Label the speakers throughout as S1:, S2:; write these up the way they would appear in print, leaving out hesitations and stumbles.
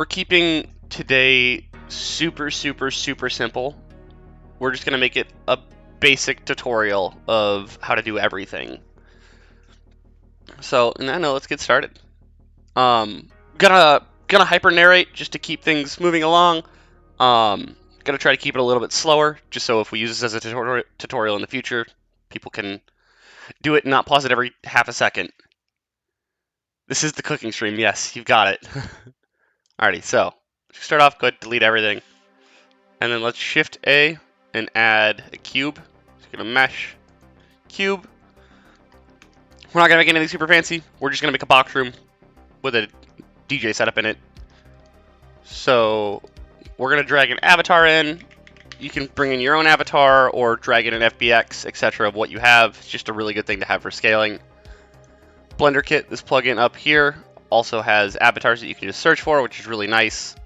S1: We're keeping today super simple. We're just going to make it a basic tutorial of how to do everything. So, no, let's get started. Gonna hyper narrate just to keep things moving along. Gonna try to keep it a little bit slower, just so if we use this as a tutorial in the future, people can do it and not pause it every half a second. This is the cooking stream, yes, you've got it. Alrighty, so start off, go ahead, delete everything. And then let's Shift A and add a cube. Just gonna mesh, cube. We're not gonna make anything super fancy. We're just gonna make a box room with a DJ setup in it. So we're gonna drag an avatar in. You can bring in your own avatar or drag in an FBX, etc. of what you have. It's just a really good thing to have for scaling. Blender Kit, this plugin up here, also has avatars that you can just search for, which is really nice.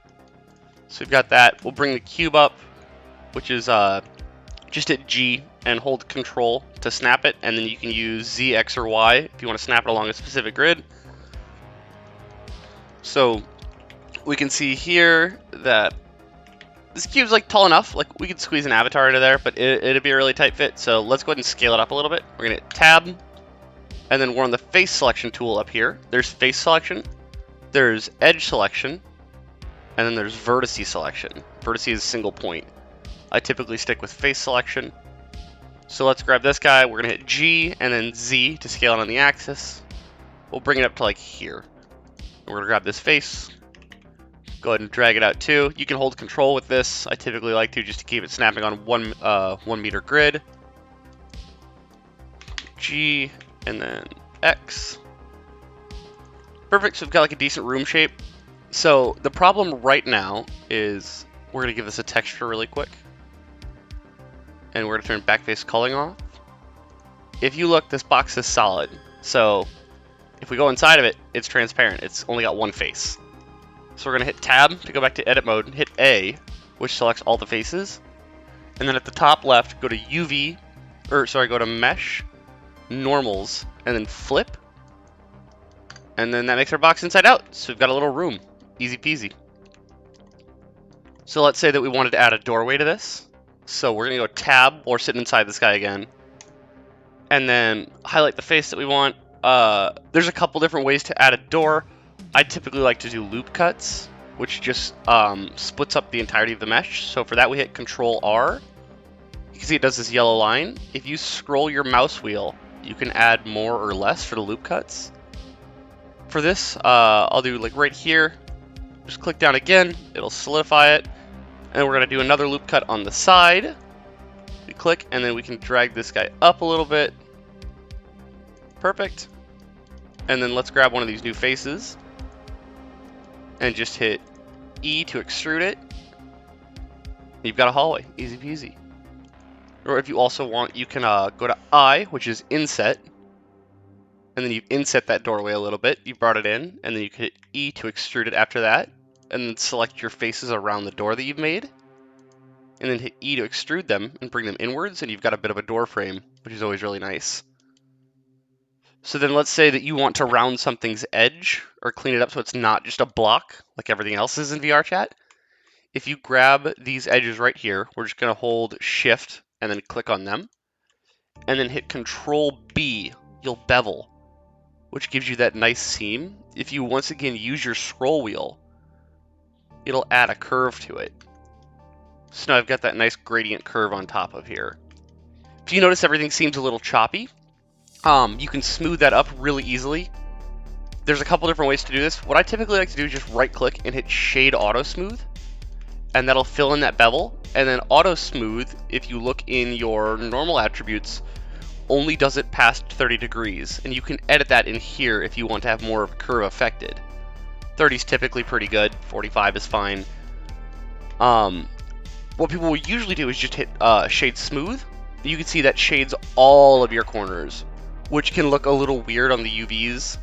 S1: So we've got that. We'll bring the cube up, which is just hit G and hold Control to snap it, and then you can use Z, X, or Y if you want to snap it along a specific grid. So we can see here that this cube's like tall enough, like we could squeeze an avatar into there, but it'd be a really tight fit. So let's go ahead and scale it up a little bit. We're gonna hit Tab, and then we're on the face selection tool up here. There's face selection, there's edge selection, and then there's vertice selection. Vertice is single point. I typically stick with face selection. So let's grab this guy. We're gonna hit G and then Z to scale it on the axis. We'll bring it up to like here. We're gonna grab this face. Go ahead and drag it out too. You can hold Control with this. I typically like to just to keep it snapping on 1 meter grid. G and then X. Perfect. So we've got like a decent room shape. So the problem right now is we're gonna give this a texture really quick. And we're going to turn backface culling off. If you look, this box is solid. So if we go inside of it, it's transparent. It's only got one face. So we're going to hit Tab to go back to edit mode, hit A, which selects all the faces. And then at the top left, go to go to Mesh, Normals, and then Flip. And then that makes our box inside out. So we've got a little room. Easy peasy. So let's say that we wanted to add a doorway to this. So we're going to go Tab, or sit inside this guy again, and then highlight the face that we want. There's a couple different ways to add a door. I typically like to do loop cuts, which just splits up the entirety of the mesh. So for that, we hit Control R. You can see it does this yellow line. If you scroll your mouse wheel, you can add more or less for the loop cuts. For this, I'll do like right here. Just click down again. It'll solidify it. And we're going to do another loop cut on the side. We click, and then we can drag this guy up a little bit. Perfect. And then let's grab one of these new faces. And just hit E to extrude it. You've got a hallway. Easy peasy. Or if you also want, you can go to I, which is Inset. And then you inset that doorway a little bit. You brought it in. And then you can hit E to extrude it after that. And then select your faces around the door that you've made. And then hit E to extrude them and bring them inwards, and you've got a bit of a door frame, which is always really nice. So then let's say that you want to round something's edge, or clean it up so it's not just a block, like everything else is in VRChat. If you grab these edges right here, we're just going to hold Shift and then click on them. And then hit Control B, you'll bevel, which gives you that nice seam. If you once again use your scroll wheel, it'll add a curve to it. So now I've got that nice gradient curve on top of here. If you notice everything seems a little choppy, you can smooth that up really easily. There's a couple different ways to do this. What I typically like to do is just right click and hit Shade Auto Smooth, and that'll fill in that bevel. And then Auto Smooth, if you look in your normal attributes, only does it past 30 degrees. And you can edit that in here if you want to have more of a curve affected. 30 is typically pretty good. 45 is fine. What people will usually do is just hit Shade Smooth. You can see that shades all of your corners, which can look a little weird on the UVs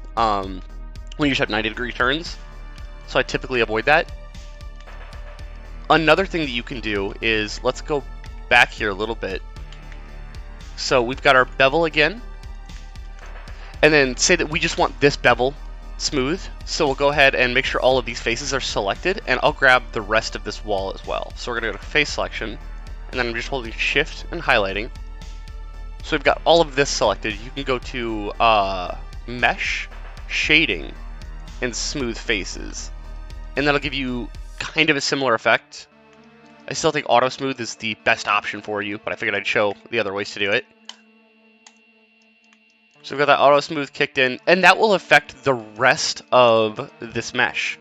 S1: when you just have 90-degree turns. So I typically avoid that. Another thing that you can do is, let's go back here a little bit. So we've got our bevel again. And then say that we just want this bevel smooth. So we'll go ahead and make sure all of these faces are selected, and I'll grab the rest of this wall as well. So we're gonna go to face selection, and then I'm just holding shift and highlighting. So we've got all of this selected. You can go to mesh, shading, and smooth faces, and that'll give you kind of a similar effect. I still think auto smooth is the best option for you, but I figured I'd show the other ways to do it. So we've got that auto smooth kicked in, and that will affect the rest of this mesh.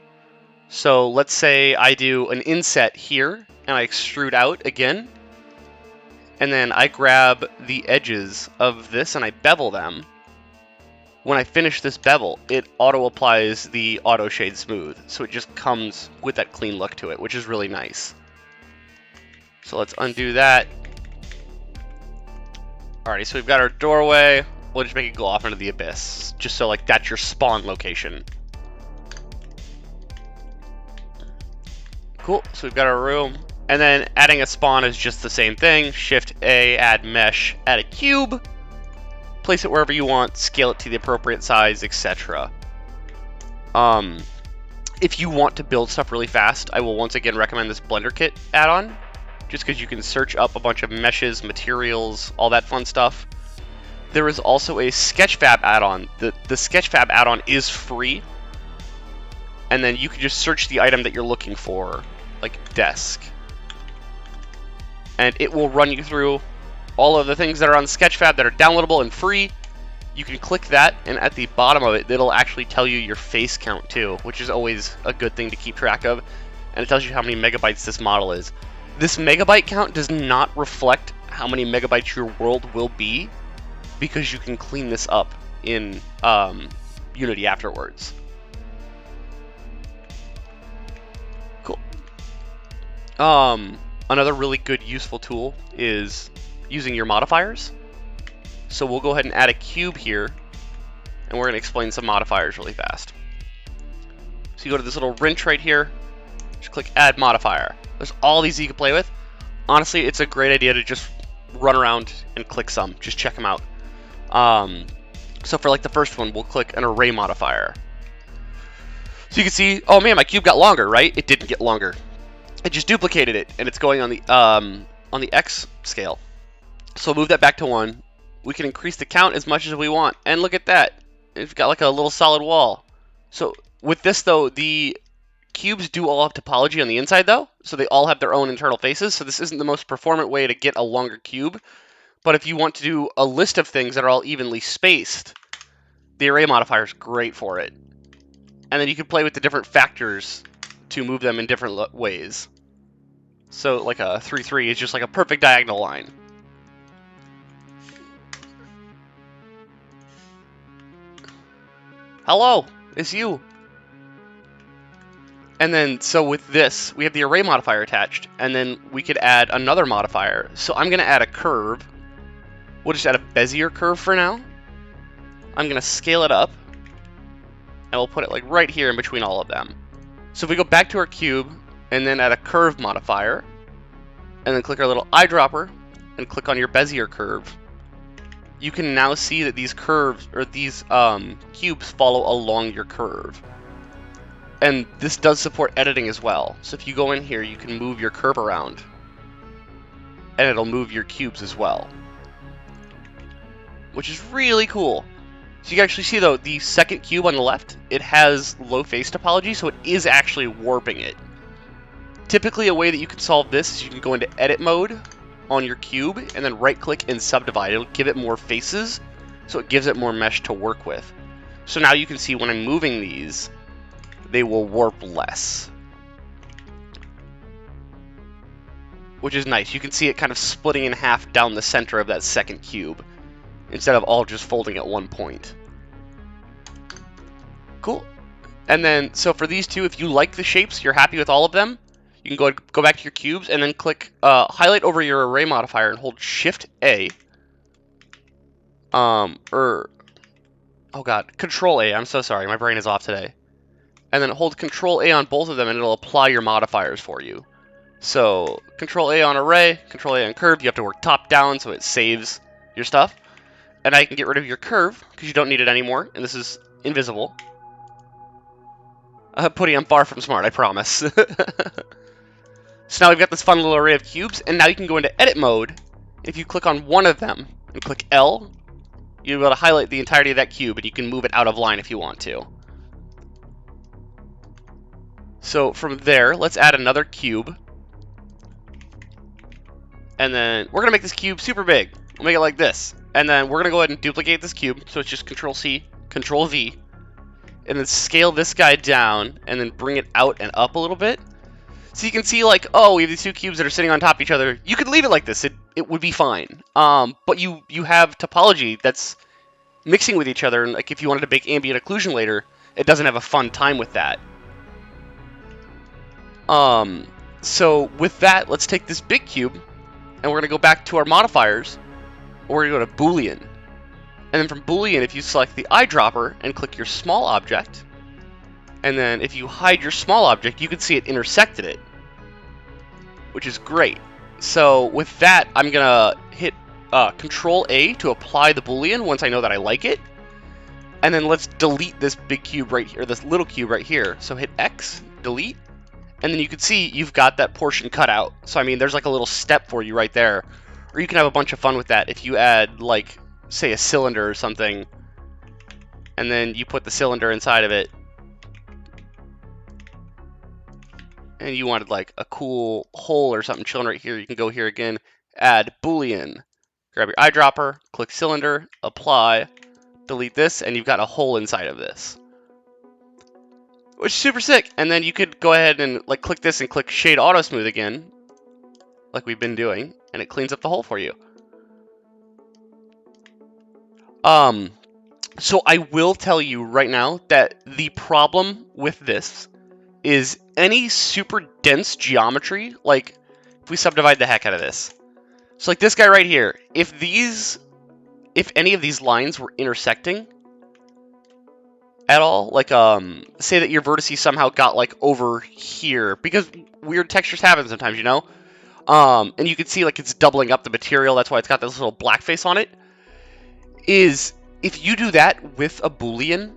S1: So let's say I do an inset here, and I extrude out again, and then I grab the edges of this and I bevel them. When I finish this bevel, it auto applies the auto shade smooth, so it just comes with that clean look to it, which is really nice. So let's undo that. Alrighty, so we've got our doorway. We'll just make it go off into the abyss, just so like that's your spawn location. Cool, so we've got our room. And then adding a spawn is just the same thing. Shift A, add mesh, add a cube. Place it wherever you want, scale it to the appropriate size, etc. If you want to build stuff really fast, I will once again recommend this Blender Kit add-on, just because you can search up a bunch of meshes, materials, all that fun stuff. There is also a Sketchfab add-on. The Sketchfab add-on is free, and then you can just search the item that you're looking for, like desk, and it will run you through all of the things that are on Sketchfab that are downloadable and free. You can click that, and at the bottom of it, it'll actually tell you your face count too, which is always a good thing to keep track of, and it tells you how many megabytes this model is. This megabyte count does not reflect how many megabytes your world will be, because you can clean this up in Unity afterwards. Cool. Another really good useful tool is using your modifiers. So we'll go ahead and add a cube here, and we're going to explain some modifiers really fast. So you go to this little wrench right here, just click add modifier. There's all these you can play with. Honestly, it's a great idea to just run around and click some, just check them out. So for like the first one, we'll click an array modifier. So you can see, oh man, my cube got longer, right? It didn't get longer. It just duplicated it, and it's going on the X scale. So we'll move that back to 1. We can increase the count as much as we want, and look at that. It's got like a little solid wall. So with this though, the cubes do all have topology on the inside though, so they all have their own internal faces. So this isn't the most performant way to get a longer cube. But if you want to do a list of things that are all evenly spaced, the array modifier is great for it. And then you can play with the different factors to move them in different ways. So like a 3-3 is just like a perfect diagonal line. Hello, it's you. And then, so with this, we have the array modifier attached, and then we could add another modifier. So I'm going to add a curve. We'll just add a Bezier curve for now. I'm going to scale it up, and we'll put it like right here in between all of them. So if we go back to our cube, and then add a curve modifier, and then click our little eyedropper, and click on your Bezier curve, you can now see that these curves, or these cubes follow along your curve. And this does support editing as well. So if you go in here, you can move your curve around, and it'll move your cubes as well, which is really cool. So you can actually see though, the second cube on the left, it has low face topology, so it is actually warping it. Typically a way that you can solve this is you can go into edit mode on your cube, and then right click and subdivide. It'll give it more faces, so it gives it more mesh to work with. So now you can see when I'm moving these, they will warp less, which is nice. You can see it kind of splitting in half down the center of that second cube, instead of all just folding at one point. Cool. And then, so for these two, if you like the shapes, you're happy with all of them, you can go back to your cubes, and then click, highlight over your array modifier, and hold Shift A, oh god, Control A, I'm so sorry, my brain is off today. And then hold Control A on both of them, and it'll apply your modifiers for you. So, Control A on array, Control A on curve, you have to work top down so it saves your stuff. And I can get rid of your curve, because you don't need it anymore, and this is invisible. Putty, I'm far from smart, I promise. So now we've got this fun little array of cubes, and now you can go into edit mode. If you click on one of them and click L, you'll be able to highlight the entirety of that cube, and you can move it out of line if you want to. So from there, let's add another cube. And then we're going to make this cube super big. We'll make it like this. And then we're going to go ahead and duplicate this cube. So it's just Control-C, Control-V. And then scale this guy down, and then bring it out and up a little bit. So you can see, like, oh, we have these two cubes that are sitting on top of each other. You could leave it like this. It would be fine. But you have topology that's mixing with each other. And like, if you wanted to bake ambient occlusion later, it doesn't have a fun time with that. So with that, let's take this big cube, and we're going to go back to our modifiers. We're going to go to Boolean. And then from Boolean, if you select the eyedropper and click your small object, and then if you hide your small object, you can see it intersected it, which is great. So with that, I'm going to hit Control-A to apply the Boolean once I know that I like it. And then let's delete this big cube right here, this little cube right here. So hit X, delete, and then you can see you've got that portion cut out. So I mean, there's like a little step for you right there. Or you can have a bunch of fun with that if you add, like, say a cylinder or something, and then you put the cylinder inside of it, and you wanted like a cool hole or something chilling right here. You can go here again, add Boolean, grab your eyedropper, click cylinder, apply, delete this, and you've got a hole inside of this, which is super sick. And then you could go ahead and like click this and click shade auto smooth again, like we've been doing, and it cleans up the hole for you. So I will tell you right now that the problem with this is any super dense geometry, like if we subdivide the heck out of this. So like this guy right here, if any of these lines were intersecting at all, like say that your vertices somehow got like over here, because weird textures happen sometimes, you know? And you can see like it's doubling up the material, that's why it's got this little blackface on it. Is if you do that with a Boolean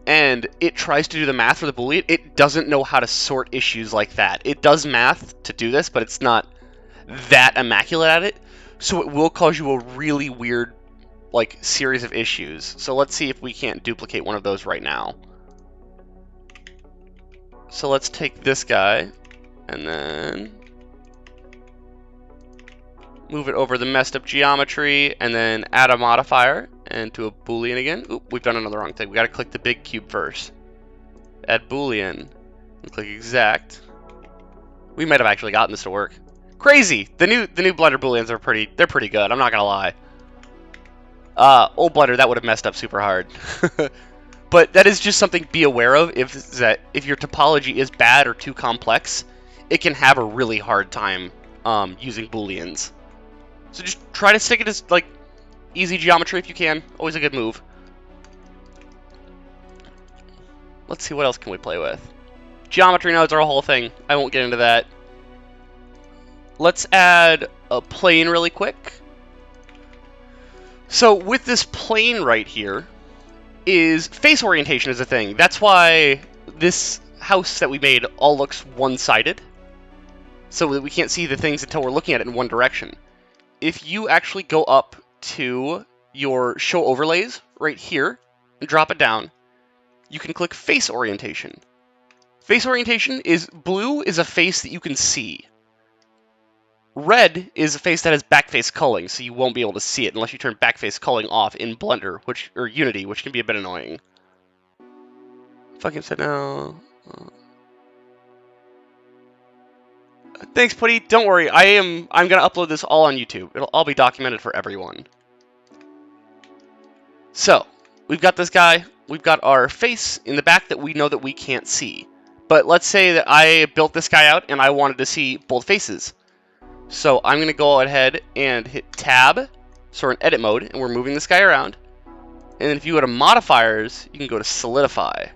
S1: and it tries to do the math for the Boolean, it doesn't know how to sort issues like that. It does math to do this, but it's not that immaculate at it. So it will cause you a really weird like series of issues. So let's see if we can't duplicate one of those right now. So let's take this guy and then move it over the messed up geometry, and then add a modifier and to a Boolean again. Oop, we've done another wrong thing. We got to click the big cube first. Add Boolean and click exact. We might have actually gotten this to work. Crazy! The new Blender Booleans are pretty good. I'm not gonna lie. Old Blender, that would have messed up super hard. But that is just something to be aware of. If your topology is bad or too complex, it can have a really hard time using Booleans. So just try to stick it as like easy geometry if you can. Always a good move. Let's see, what else can we play with? Geometry nodes are a whole thing. I won't get into that. Let's add a plane really quick. So with this plane right here, is face orientation is a thing. That's why this house that we made all looks one-sided, so that we can't see the things until we're looking at it in one direction. If you actually go up to your show overlays right here and drop it down, you can click face orientation. Face orientation is blue is a face that you can see. Red is a face that has backface culling, so you won't be able to see it unless you turn backface culling off in Blender, or Unity, which can be a bit annoying. Fucking said no. Thanks, Putty. Don't worry. I'm gonna upload this all on YouTube. It'll all be documented for everyone. So we've got this guy. We've got our face in the back that we know that we can't see. But let's say that I built this guy out and I wanted to see both faces. So I'm going to go ahead and hit Tab, so we're in edit mode, and we're moving this guy around. And then if you go to Modifiers, you can go to Solidify.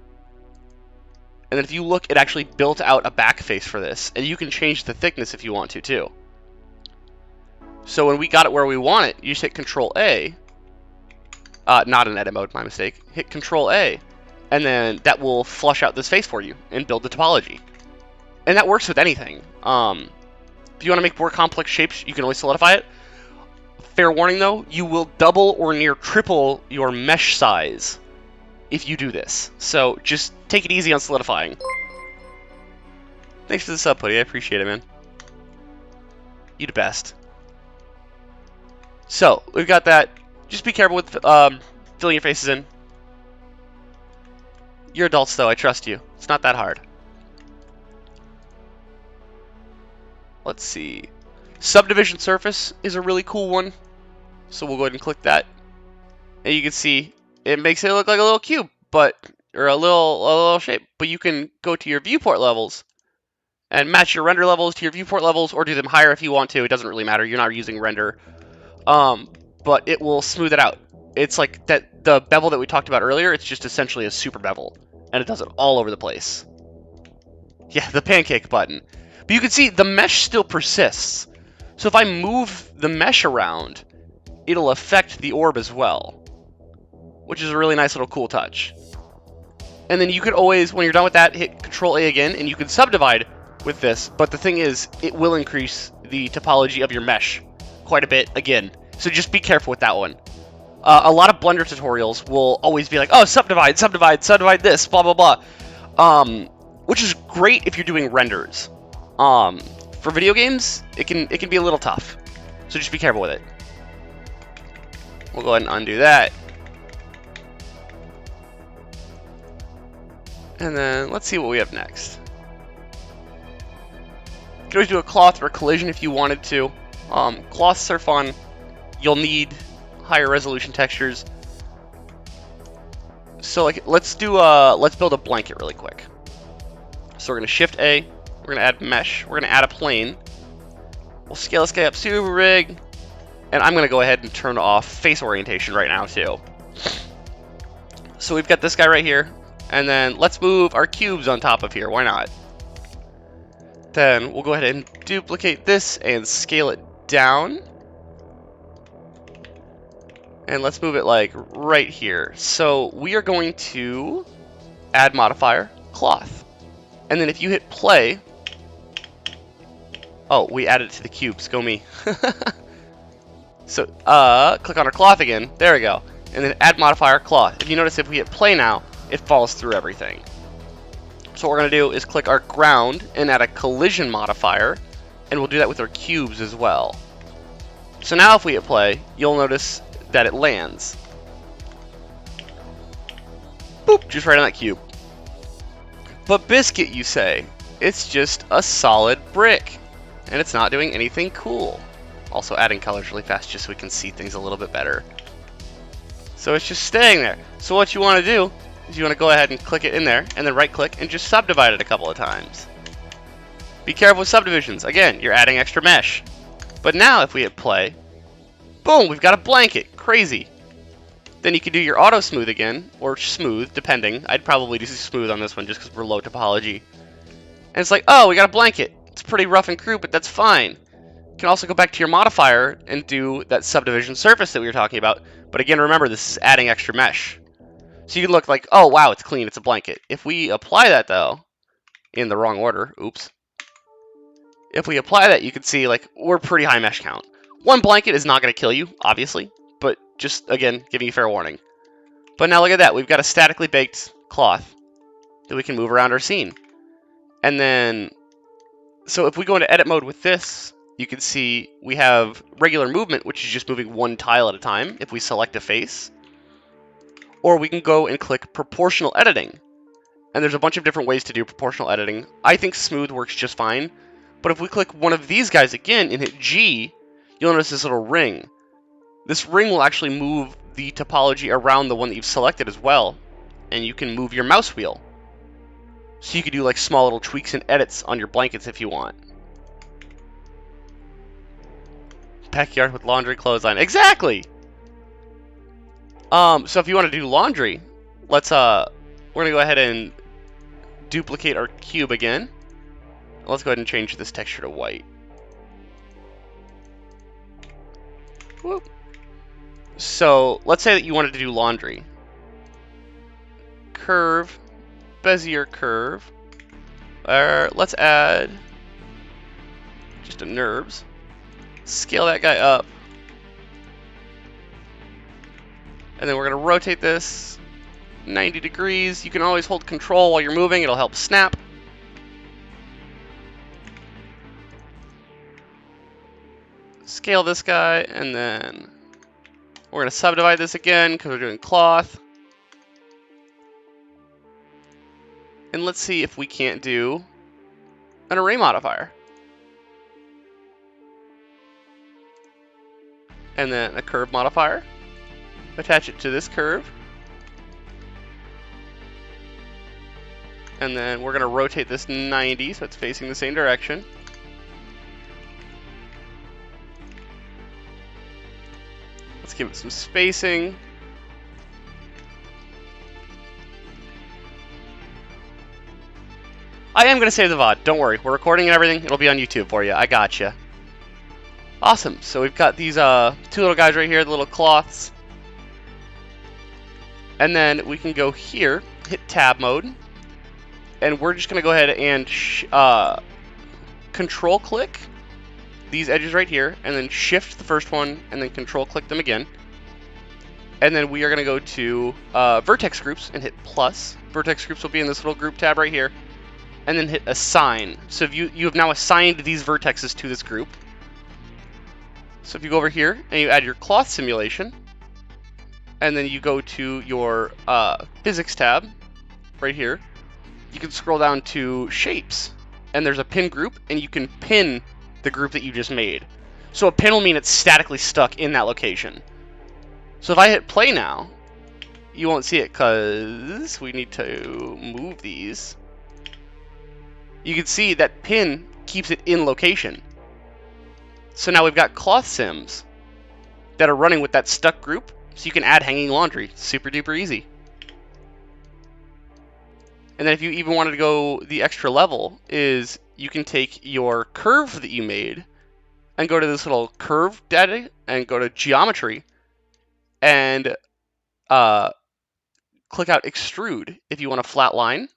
S1: And then if you look, it actually built out a back face for this. And you can change the thickness if you want to, too. So when we got it where we want it, you just hit Control-A. Not in edit mode, my mistake. Hit Control-A. and then that will flush out this face for you and build the topology. And that works with anything. If you want to make more complex shapes, you can always solidify it. Fair warning though, you will double or near triple your mesh size if you do this. So just take it easy on solidifying. Thanks for the sub, Putty. I appreciate it, man. You the best. So, we've got that. Just be careful with filling your faces in. You're adults, though. I trust you. It's not that hard. Let's see. Subdivision surface is a really cool one. So we'll go ahead and click that. And you can see it makes it look like a little cube, or a little shape. But you can go to your viewport levels and match your render levels to your viewport levels, or do them higher if you want to. It doesn't really matter. You're not using render. But it will smooth it out. It's like the bevel that we talked about earlier. It's just essentially a super bevel, and it does it all over the place. Yeah, the pancake button. But you can see the mesh still persists. So if I move the mesh around, it'll affect the orb as well, which is a really nice little cool touch. And then you could always, when you're done with that, hit Control A again, and you can subdivide with this. But the thing is, it will increase the topology of your mesh quite a bit again. So just be careful with that one. A lot of Blender tutorials will always be like, oh, subdivide this, blah, blah, blah. Which is great if you're doing renders. For video games, it can be a little tough. So just be careful with it. We'll go ahead and undo that. And then let's see what we have next. You can always do a cloth or a collision if you wanted to. Cloths are fun. You'll need higher resolution textures. So like, let's build a blanket really quick. So we're gonna Shift A. We're gonna add mesh. We're gonna add a plane. We'll scale this guy up super big, and I'm gonna go ahead and turn off face orientation right now too. So we've got this guy right here, and then let's move our cubes on top of here. Why not? Then we'll go ahead and duplicate this and scale it down. And let's move it like right here. So we are going to add modifier, cloth. And then if you hit play, oh, we added it to the cubes, go me. So click on our cloth again, there we go. And then add modifier, cloth. If you notice, if we hit play now, it follows through everything. So what we're gonna do is click our ground and add a collision modifier, and we'll do that with our cubes as well. So now if we hit play, you'll notice that it lands. Boop, just right on that cube. But Biscuit, you say, it's just a solid brick, and it's not doing anything cool. Also adding colors really fast just so we can see things a little bit better. So it's just staying there. So what you want to do is you want to go ahead and click it in there, and then right click and just subdivide it a couple of times. Be careful with subdivisions. Again, you're adding extra mesh. But now if we hit play, boom, we've got a blanket. Crazy. Then you can do your auto smooth again, or smooth, depending. I'd probably do smooth on this one just because we're low topology. And it's like, oh, we got a blanket. It's pretty rough and crude, but that's fine. You can also go back to your modifier and do that subdivision surface that we were talking about. But again, remember, this is adding extra mesh. So you can look like, oh, wow, it's clean, it's a blanket. If we apply that, though, in the wrong order, oops. If we apply that, you can see, like, we're pretty high mesh count. One blanket is not going to kill you, obviously, but just, again, giving you fair warning. But now look at that. We've got a statically baked cloth that we can move around our scene. And then, so if we go into edit mode with this, you can see we have regular movement, which is just moving one tile at a time if we select a face. Or we can go and click proportional editing. And there's a bunch of different ways to do proportional editing. I think smooth works just fine. But if we click one of these guys again and hit G, you'll notice this little ring. This ring will actually move the topology around the one that you've selected as well. And you can move your mouse wheel. So you can do like small little tweaks and edits on your blankets if you want. Backyard with laundry clothesline. Exactly! So if you want to do laundry, let's we're gonna go ahead and duplicate our cube again. Let's go ahead and change this texture to white. Whoop. So let's say that you wanted to do laundry. curve, Bezier curve. Let's add just a NURBS. Scale that guy up. And then we're going to rotate this 90 degrees. You can always hold control while you're moving. It'll help snap. Scale this guy, and then we're going to subdivide this again because we're doing cloth. And let's see if we can't do an array modifier. And then a curve modifier. Attach it to this curve. And then we're going to rotate this 90 so it's facing the same direction. Let's give it some spacing. I am going to save the VOD. Don't worry. We're recording and everything. It'll be on YouTube for you. I gotcha. Awesome. So we've got these two little guys right here, the little cloths. And then we can go here, hit tab mode. And we're just going to go ahead and control click these edges right here, and then shift the first one, and then control click them again. And then we are going to go to vertex groups and hit plus. Vertex groups will be in this little group tab right here. And then hit assign. So if you have now assigned these vertexes to this group. So if you go over here and you add your cloth simulation, and then you go to your physics tab right here, you can scroll down to shapes, and there's a pin group, and you can pin the group that you just made. So a pin will mean it's statically stuck in that location. So if I hit play now, you won't see it because we need to move these. You can see that pin keeps it in location. So now we've got cloth sims that are running with that stuck group, so you can add hanging laundry. Super duper easy. And then if you even wanted to go the extra level, is you can take your curve that you made and go to this little curve data and go to geometry and click out extrude if you want a flat line,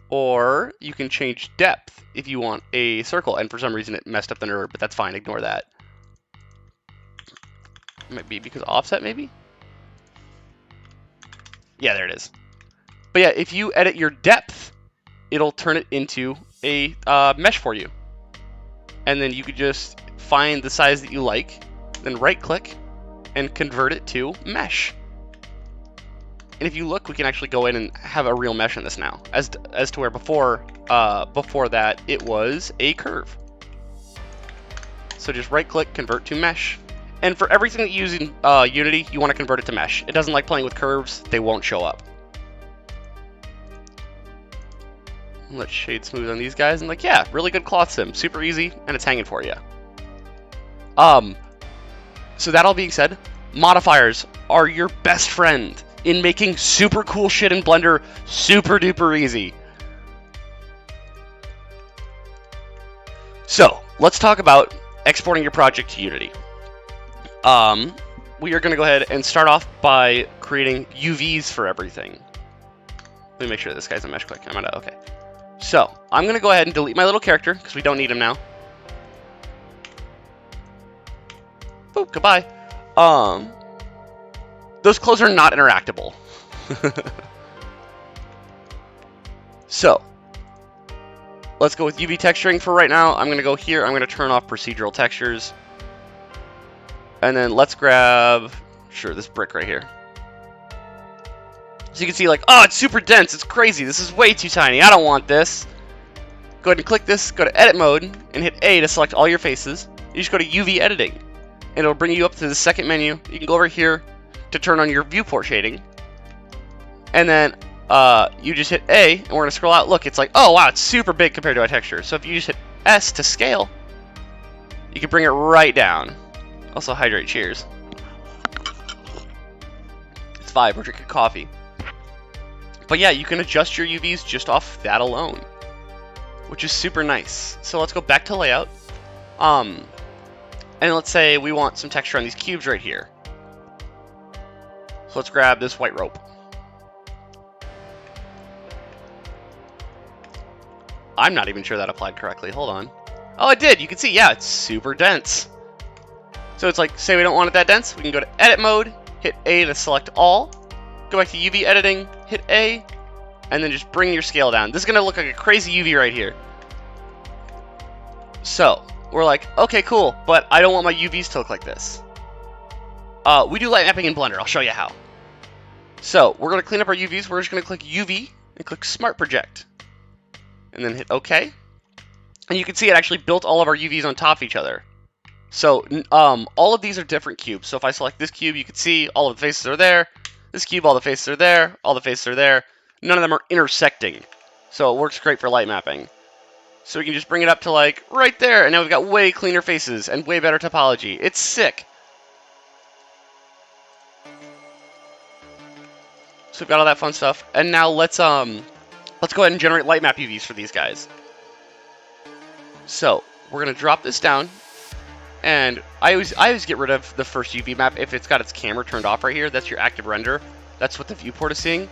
S1: or you can change depth if you want a circle. And for some reason it messed up the NURB, but that's fine, ignore that. It might be because of offset, maybe? Yeah, there it is. But yeah, if you edit your depth, it'll turn it into a mesh for you. And then you could just find the size that you like, then right-click, and convert it to mesh. And if you look, we can actually go in and have a real mesh in this now, as to where before that it was a curve. So just right-click, convert to mesh. And for everything that you use in Unity, you want to convert it to mesh. It doesn't like playing with curves; they won't show up. Let's shade smooth on these guys, and like, yeah, really good cloth sim, super easy, and it's hanging for you. So that all being said, modifiers are your best friend in making super cool shit in Blender super duper easy. So let's talk about exporting your project to Unity. We are going to go ahead and start off by creating UVs for everything. Let me make sure this guy's a mesh click. I'm gonna, okay. So I'm going to go ahead and delete my little character because we don't need him now. Boop, goodbye. Those clothes are not interactable. So let's go with UV texturing for right now. I'm going to go here. I'm going to turn off procedural textures. And then let's grab, sure, this brick right here. So you can see like, oh, it's super dense. It's crazy. This is way too tiny. I don't want this. Go ahead and click this. Go to edit mode and hit A to select all your faces. You just go to UV editing. And it'll bring you up to the second menu. You can go over here to turn on your viewport shading. And then you just hit A, and we're going to scroll out. Look, it's like, oh, wow, it's super big compared to our texture. So if you just hit S to scale, you can bring it right down. Also, hydrate, cheers. It's 5, we're drinking coffee. But yeah, you can adjust your UVs just off that alone, which is super nice. So let's go back to layout. And let's say we want some texture on these cubes right here. So let's grab this white rope. I'm not even sure that applied correctly. Hold on. Oh, it did. You can see, yeah, it's super dense. So it's like, say we don't want it that dense, we can go to edit mode, hit A to select all, go back to UV editing, hit A, and then just bring your scale down. This is gonna look like a crazy UV right here. So we're like, okay, cool, but I don't want my UVs to look like this. We do light mapping in Blender. I'll show you how. So we're gonna clean up our UVs. We're just gonna click UV and click Smart Project, and then hit OK. And you can see it actually built all of our UVs on top of each other. So all of these are different cubes. So if I select this cube, you can see all of the faces are there. This cube, all the faces are there. All the faces are there. None of them are intersecting. So it works great for light mapping. So we can just bring it up to like right there. And now we've got way cleaner faces and way better topology. It's sick. So we've got all that fun stuff. And now let's go ahead and generate light map UVs for these guys. So we're gonna drop this down. And I always get rid of the first UV map if it's got its camera turned off right here. That's your active render. That's what the viewport is seeing.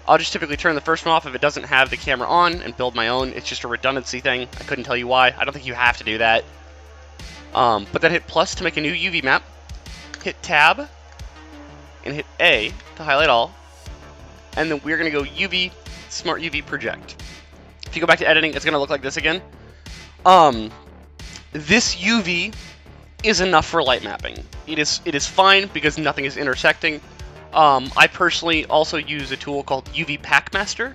S1: I'll just typically turn the first one off if it doesn't have the camera on and build my own. It's just a redundancy thing. I couldn't tell you why. I don't think you have to do that. But then hit plus to make a new UV map. Hit tab and hit A to highlight all. And then we're going to go UV, Smart UV Project. If you go back to editing, it's going to look like this again. This UV is enough for light mapping. It is fine because nothing is intersecting. I personally also use a tool called UV Packmaster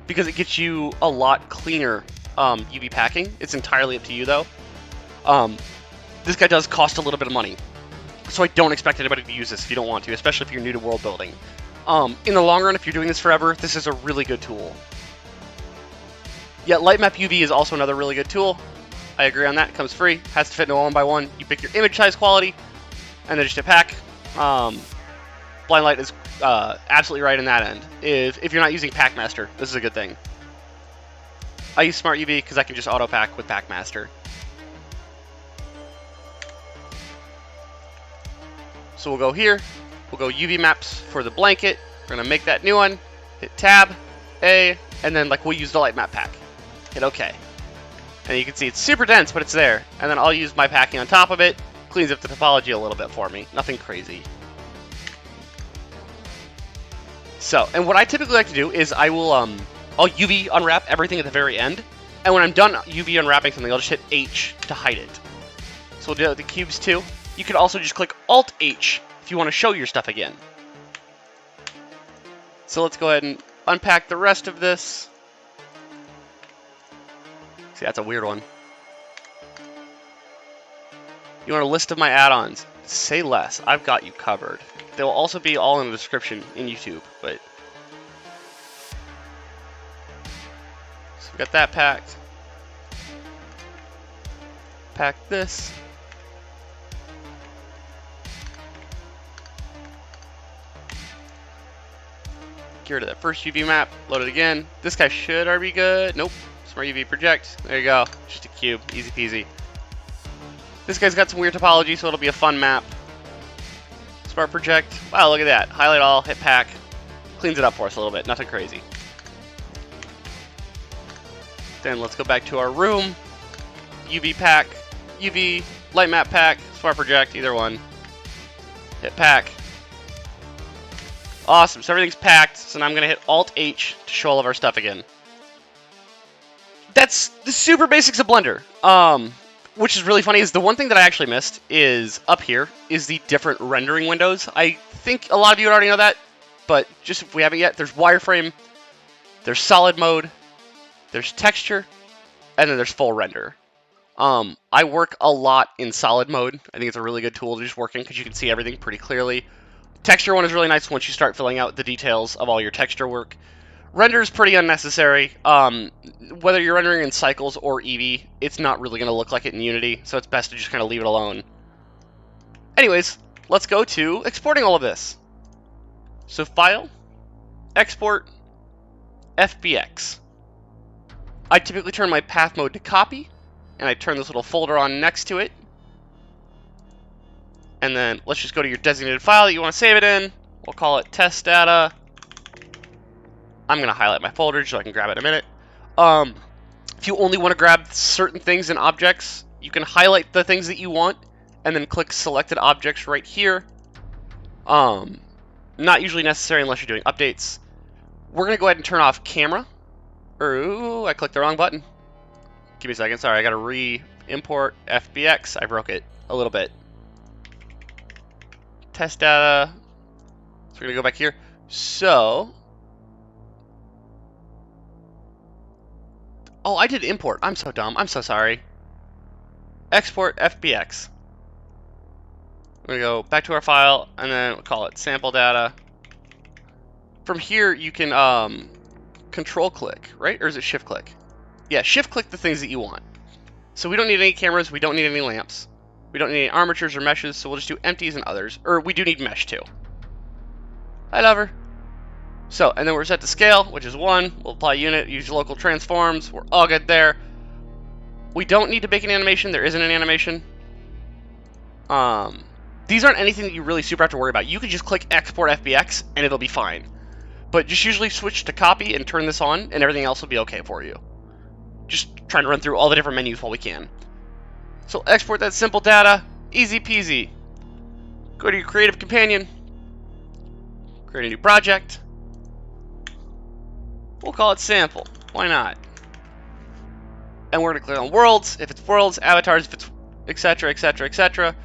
S1: because it gets you a lot cleaner UV packing. It's entirely up to you though. This guy does cost a little bit of money, so I don't expect anybody to use this if you don't want to, especially if you're new to world building. In the long run, if you're doing this forever, this is a really good tool. Yeah, Lightmap UV is also another really good tool. I agree on that. It comes free. Has to fit in a 1x1. You pick your image size quality, and then just hit pack. Blind Light is absolutely right in that end. If you're not using Packmaster, this is a good thing. I use Smart UV because I can just auto pack with Packmaster. So we'll go here. We'll go UV maps for the blanket. We're gonna make that new one. Hit Tab, A, and then like we'll use the light map pack. Hit OK. And you can see it's super dense, but it's there. And then I'll use my packing on top of it. Cleans up the topology a little bit for me. Nothing crazy. So, and what I typically like to do is I'll UV unwrap everything at the very end. And when I'm done UV unwrapping something, I'll just hit H to hide it. So we'll do that with the cubes too. You can also just click Alt H if you want to show your stuff again. So let's go ahead and unpack the rest of this. See, that's a weird one. You want a list of my add-ons? Say less. I've got you covered. They will also be all in the description in YouTube, but... So we've got that packed. Pack this. Get rid of that first UV map. Load it again. This guy should already be good. Nope. Smart UV Project. There you go. Just a cube. Easy peasy. This guy's got some weird topology, so it'll be a fun map. Smart Project. Wow, look at that. Highlight all, hit pack. Cleans it up for us a little bit. Nothing crazy. Then let's go back to our room. UV pack. UV, light map pack, Smart Project, either one. Hit pack. Awesome. So everything's packed. So now I'm going to hit Alt H to show all of our stuff again. That's the super basics of Blender. Which is really funny is the one thing that I actually missed is up here is the different rendering windows. I think a lot of you already know that, but just if we haven't yet, there's wireframe, there's solid mode, there's texture, and then there's full render. I work a lot in solid mode. I think it's a really good tool to just work in because you can see everything pretty clearly. Texture one is really nice once you start filling out the details of all your texture work. Render is pretty unnecessary. Whether you're rendering in Cycles or Eevee, it's not really going to look like it in Unity, so it's best to just kind of leave it alone. Anyways, let's go to exporting all of this. So File, Export, FBX. I typically turn my path mode to copy, and I turn this little folder on next to it. And then let's just go to your designated file that you want to save it in. We'll call it test data. I'm going to highlight my folder so I can grab it in a minute. If you only want to grab certain things and objects, you can highlight the things that you want and then click selected objects right here. Not usually necessary unless you're doing updates. We're going to go ahead and turn off camera. Ooh, I clicked the wrong button. Give me a second. Sorry, I got to re-import FBX. I broke it a little bit. Test data. So we're going to go back here. So, oh, I did import. I'm so dumb. I'm so sorry. Export FBX. We're going to go back to our file, and then we'll call it sample data. From here, you can control click, right? Or is it shift click? Yeah, shift click the things that you want. So we don't need any cameras. We don't need any lamps. We don't need any armatures or meshes, so we'll just do empties and others. Or we do need mesh, too. Hi, lover. So, and then we're set to scale, which is 1. We'll apply unit, use local transforms. We're all good there. We don't need to make an animation. There isn't an animation. These aren't anything that you really super have to worry about. You can just click export FBX, and it'll be fine. But just usually switch to copy and turn this on, and everything else will be okay for you. Just trying to run through all the different menus while we can. So export that simple data, easy peasy. Go to your creative companion, create a new project. We'll call it sample. Why not? And we're gonna click on worlds. If it's worlds, avatars, if it's etc, etc, etc.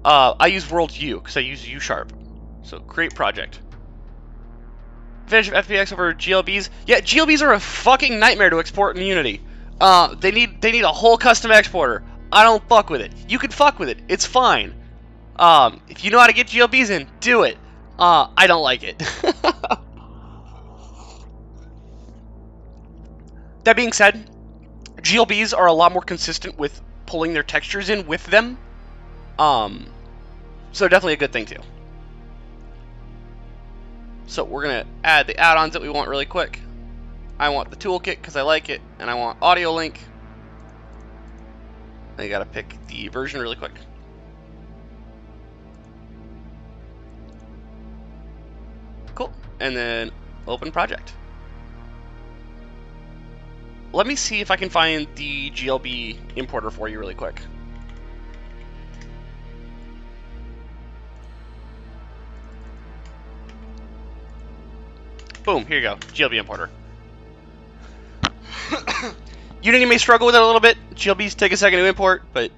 S1: I use world U because I use U#. So create project. Finish FBX over GLBs. Yeah, GLBs are a fucking nightmare to export in Unity. They need a whole custom exporter. I don't fuck with it. You can fuck with it. It's fine. If you know how to get GLBs in, do it. I don't like it. That being said, GLBs are a lot more consistent with pulling their textures in with them. So definitely a good thing too. So we're gonna add the add-ons that we want really quick. I want the toolkit because I like it, and I want audio link. Then you gotta pick the version really quick. Cool, and then open project. Let me see if I can find the GLB importer for you really quick. Boom, here you go, GLB importer. Unity may struggle with it a little bit. GLBs take a second to import, but...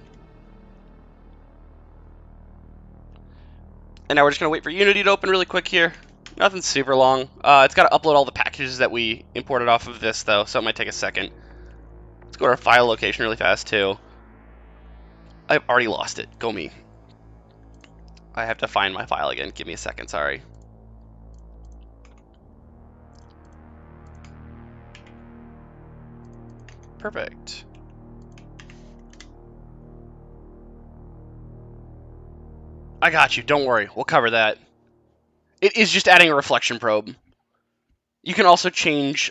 S1: And now we're just going to wait for Unity to open really quick here. Nothing super long. It's got to upload all the packages that we imported off of this, though, so it might take a second. Let's go to our file location really fast, too. I've already lost it. Go me. I have to find my file again. Give me a second, sorry. Perfect. I got you. Don't worry. We'll cover that. It is just adding a reflection probe. You can also change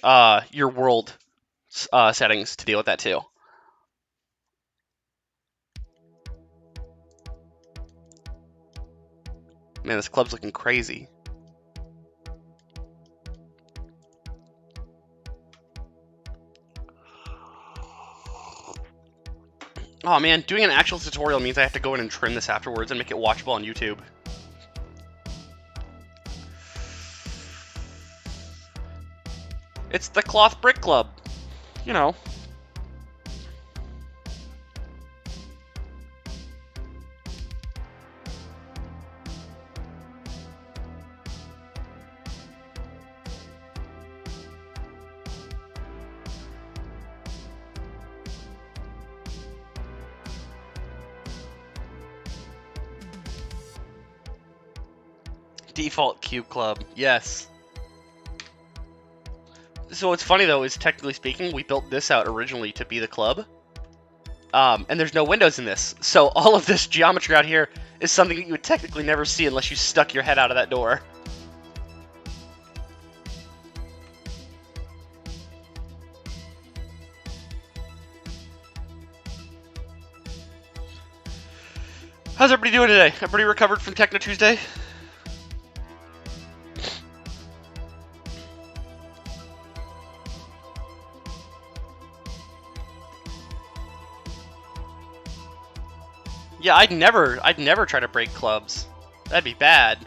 S1: your world settings to deal with that too. Man, this club's looking crazy. Oh man, doing an actual tutorial means I have to go in and trim this afterwards and make it watchable on YouTube. It's the Cloth Brick Club, you know. Default Cube Club, yes. So what's funny though is, technically speaking, we built this out originally to be the club. And there's no windows in this. So all of this geometry out here is something that you would technically never see unless you stuck your head out of that door. How's everybody doing today? Everybody recovered from Techno Tuesday? Yeah, I'd never try to break clubs. That'd be bad.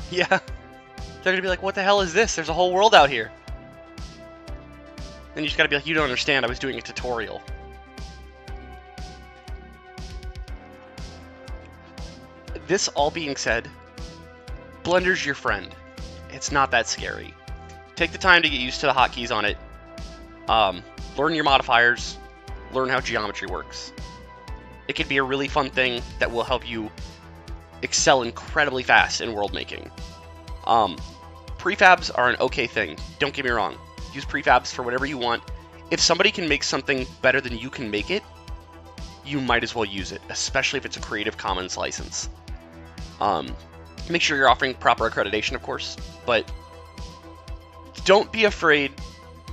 S1: Yeah. They're gonna be like, what the hell is this? There's a whole world out here. Then you just gotta be like, you don't understand, I was doing a tutorial. This all being said, Blender's your friend. It's not that scary. Take the time to get used to the hotkeys on it. Learn your modifiers. Learn how geometry works. It can be a really fun thing that will help you excel incredibly fast in world making. Prefabs are an okay thing. Don't get me wrong. Use prefabs for whatever you want. If somebody can make something better than you can make it, you might as well use it, especially if it's a Creative Commons license. Make sure you're offering proper accreditation, of course, but don't be afraid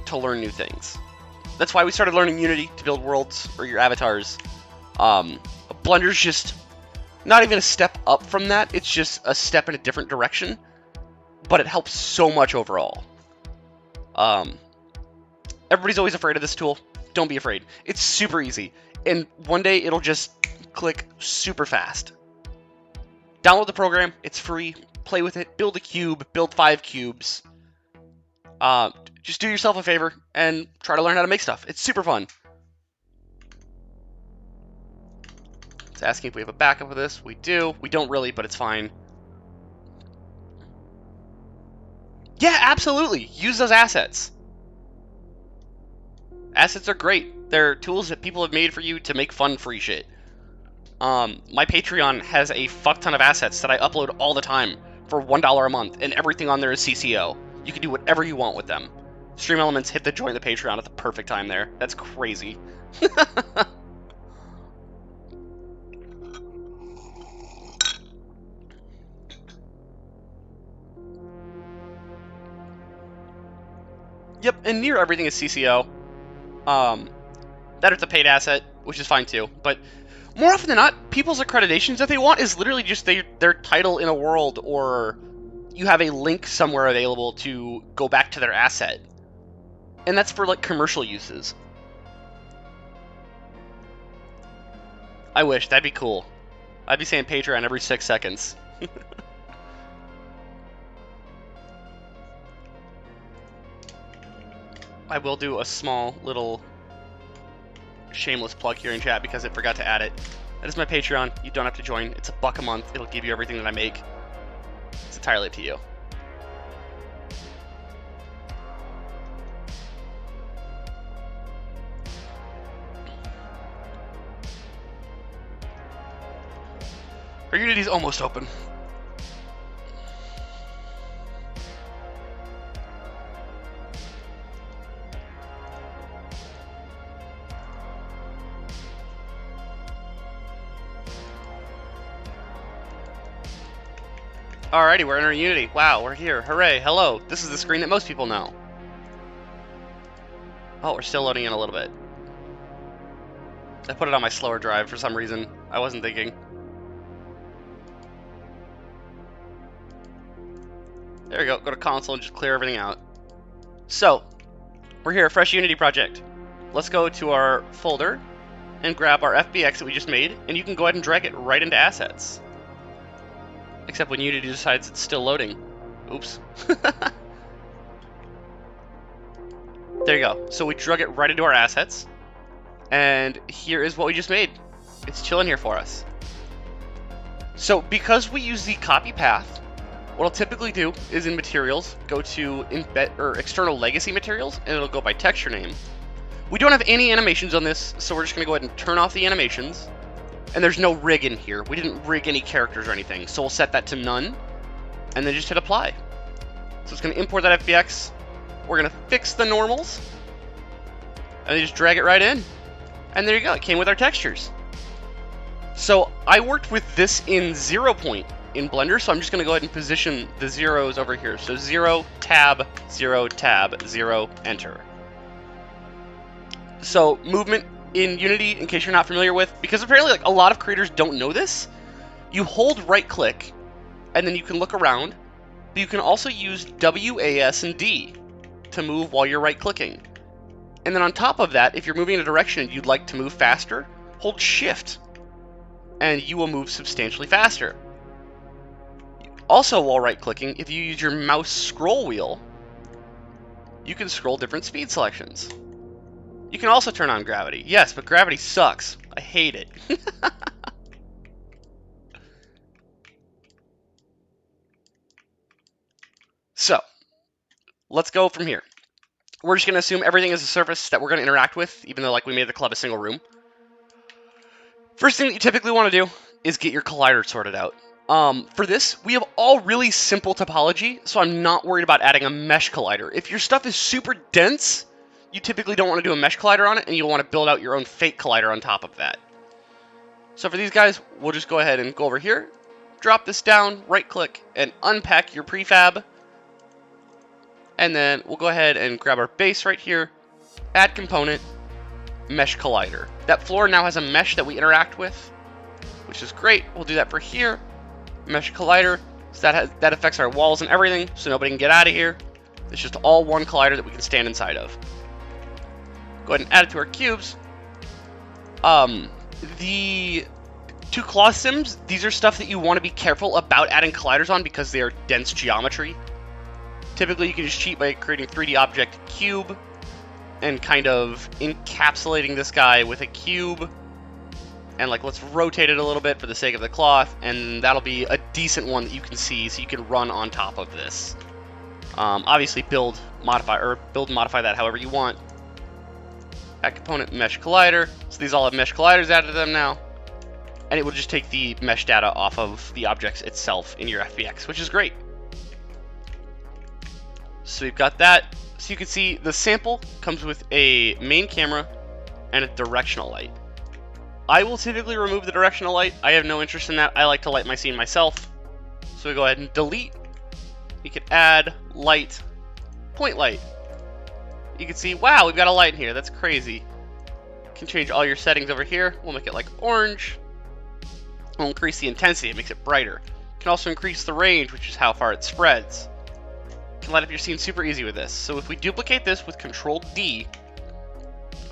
S1: to learn new things. That's why we started learning Unity to build worlds or your avatars. Blender's just not even a step up from that. It's just a step in a different direction, but it helps so much overall. Everybody's always afraid of this tool. Don't be afraid. It's super easy, and one day it'll just click super fast. Download the program. It's free. Play with it. Build a cube. Build 5 cubes. Just do yourself a favor and try to learn how to make stuff. It's super fun. It's asking if we have a backup of this. We do. We don't really, but it's fine. Yeah, absolutely. Use those assets. Assets are great. They're tools that people have made for you to make fun, free shit. My Patreon has a fuck ton of assets that I upload all the time for $1 a month, and everything on there is CCO. You can do whatever you want with them. Stream Elements hit the join the Patreon at the perfect time there. That's crazy. Yep, and near everything is CCO. That it's a paid asset, which is fine too. But more often than not, people's accreditations that they want is literally just their title in a world, or you have a link somewhere available to go back to their asset. And that's for like commercial uses. I wish, that'd be cool. I'd be saying Patreon every 6 seconds. I will do a small little shameless plug here in chat because I forgot to add it. That is my Patreon. You don't have to join. It's $1 a month. It'll give you everything that I make. It's entirely up to you. Our Unity's almost open. Alrighty, we're in our Unity. Wow, we're here. Hooray, hello. This is the screen that most people know. Oh, we're still loading in a little bit. I put it on my slower drive for some reason. I wasn't thinking. There we go. Go to console and just clear everything out. So, we're here, fresh Unity project. Let's go to our folder and grab our FBX that we just made, and you can go ahead and drag it right into assets. Except when Unity decides it's still loading. Oops. There you go. So we drug it right into our assets. And here is what we just made. It's chilling here for us. So because we use the copy path, what I'll typically do is in materials, go to embed or external legacy materials, and it'll go by texture name. We don't have any animations on this, so we're just going to go ahead and turn off the animations. And there's no rig in here. We didn't rig any characters or anything, so we'll set that to none, and then just hit apply. So it's going to import that FBX. We're going to fix the normals, and then just drag it right in. And there you go. It came with our textures. So I worked with this in 0 point in Blender, so I'm just going to go ahead and position the zeros over here. So 0, tab, 0, tab, 0, enter. So movement in Unity, in case you're not familiar with, because apparently like a lot of creators don't know this, you hold right click and then you can look around, but you can also use W, A, S, and D to move while you're right-clicking. And then on top of that, if you're moving in a direction and you'd like to move faster, hold Shift, and you will move substantially faster. Also, while right-clicking, if you use your mouse scroll wheel, you can scroll different speed selections. You can also turn on gravity. Yes, but gravity sucks. I hate it. So, let's go from here. We're just going to assume everything is a surface that we're going to interact with, even though like we made the club a single room. First thing that you typically want to do is get your collider sorted out. For this, we have all really simple topology, so I'm not worried about adding a mesh collider. If your stuff is super dense, you typically don't want to do a mesh collider on it, and you'll want to build out your own fake collider on top of that. So for these guys, we'll just go ahead and go over here, drop this down, right-click, and unpack your prefab. And then we'll go ahead and grab our base right here, add component, mesh collider. That floor now has a mesh that we interact with, which is great. We'll do that for here. Mesh collider, so that affects our walls and everything, so nobody can get out of here. It's just all one collider that we can stand inside of. Go ahead and add it to our cubes. The two claw sims, these are stuff that you want to be careful about adding colliders on because they are dense geometry. Typically, you can just cheat by creating a 3D object cube and kind of encapsulating this guy with a cube. And like, let's rotate it a little bit for the sake of the cloth, and that'll be a decent one that you can see, so you can run on top of this. Obviously, build, modify that however you want. Add component mesh collider. So these all have mesh colliders added to them now, and it will just take the mesh data off of the objects itself in your FBX, which is great. So we've got that. So you can see the sample comes with a main camera and a directional light. I will typically remove the directional light. I have no interest in that. I like to light my scene myself. So we go ahead and delete. You can add light, point light. You can see, wow, we've got a light in here. That's crazy. You can change all your settings over here. We'll make it like orange. We'll increase the intensity. It makes it brighter. You can also increase the range, which is how far it spreads. You can light up your scene super easy with this. So if we duplicate this with Control D,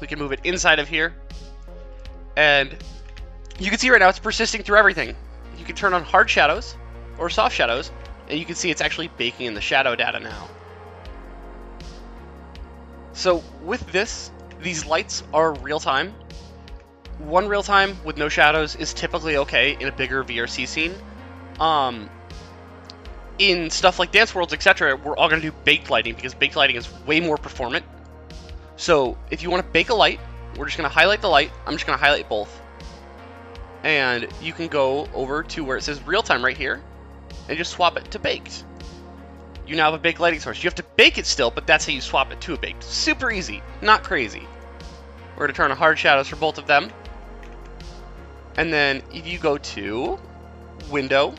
S1: we can move it inside of here. And you can see right now it's persisting through everything. You can turn on hard shadows or soft shadows, and you can see it's actually baking in the shadow data now. So with this, these lights are real-time. One real-time with no shadows is typically okay in a bigger VRC scene. In stuff like Dance Worlds, etc., we're all going to do baked lighting because baked lighting is way more performant. So if you want to bake a light, we're just going to highlight the light. I'm just going to highlight both. And you can go over to where it says real-time right here and just swap it to baked. You now have a baked lighting source. You have to bake it still, but that's how you swap it to a baked. Super easy, not crazy. We're going to turn on hard shadows for both of them. And then if you go to Window,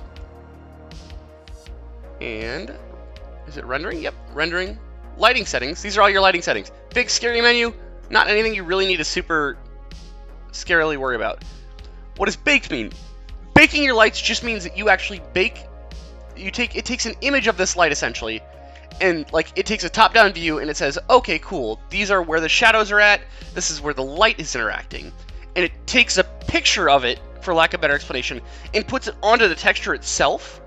S1: and is it rendering? Yep, rendering. Lighting settings. These are all your lighting settings. Big scary menu. Not anything you really need to super scarily worry about. What does baked mean? Baking your lights just means that you actually bake. It takes an image of this light essentially, and like it takes a top-down view and it says, okay, cool. These are where the shadows are at. This is where the light is interacting, and it takes a picture of it, for lack of a better explanation, and puts it onto the texture itself,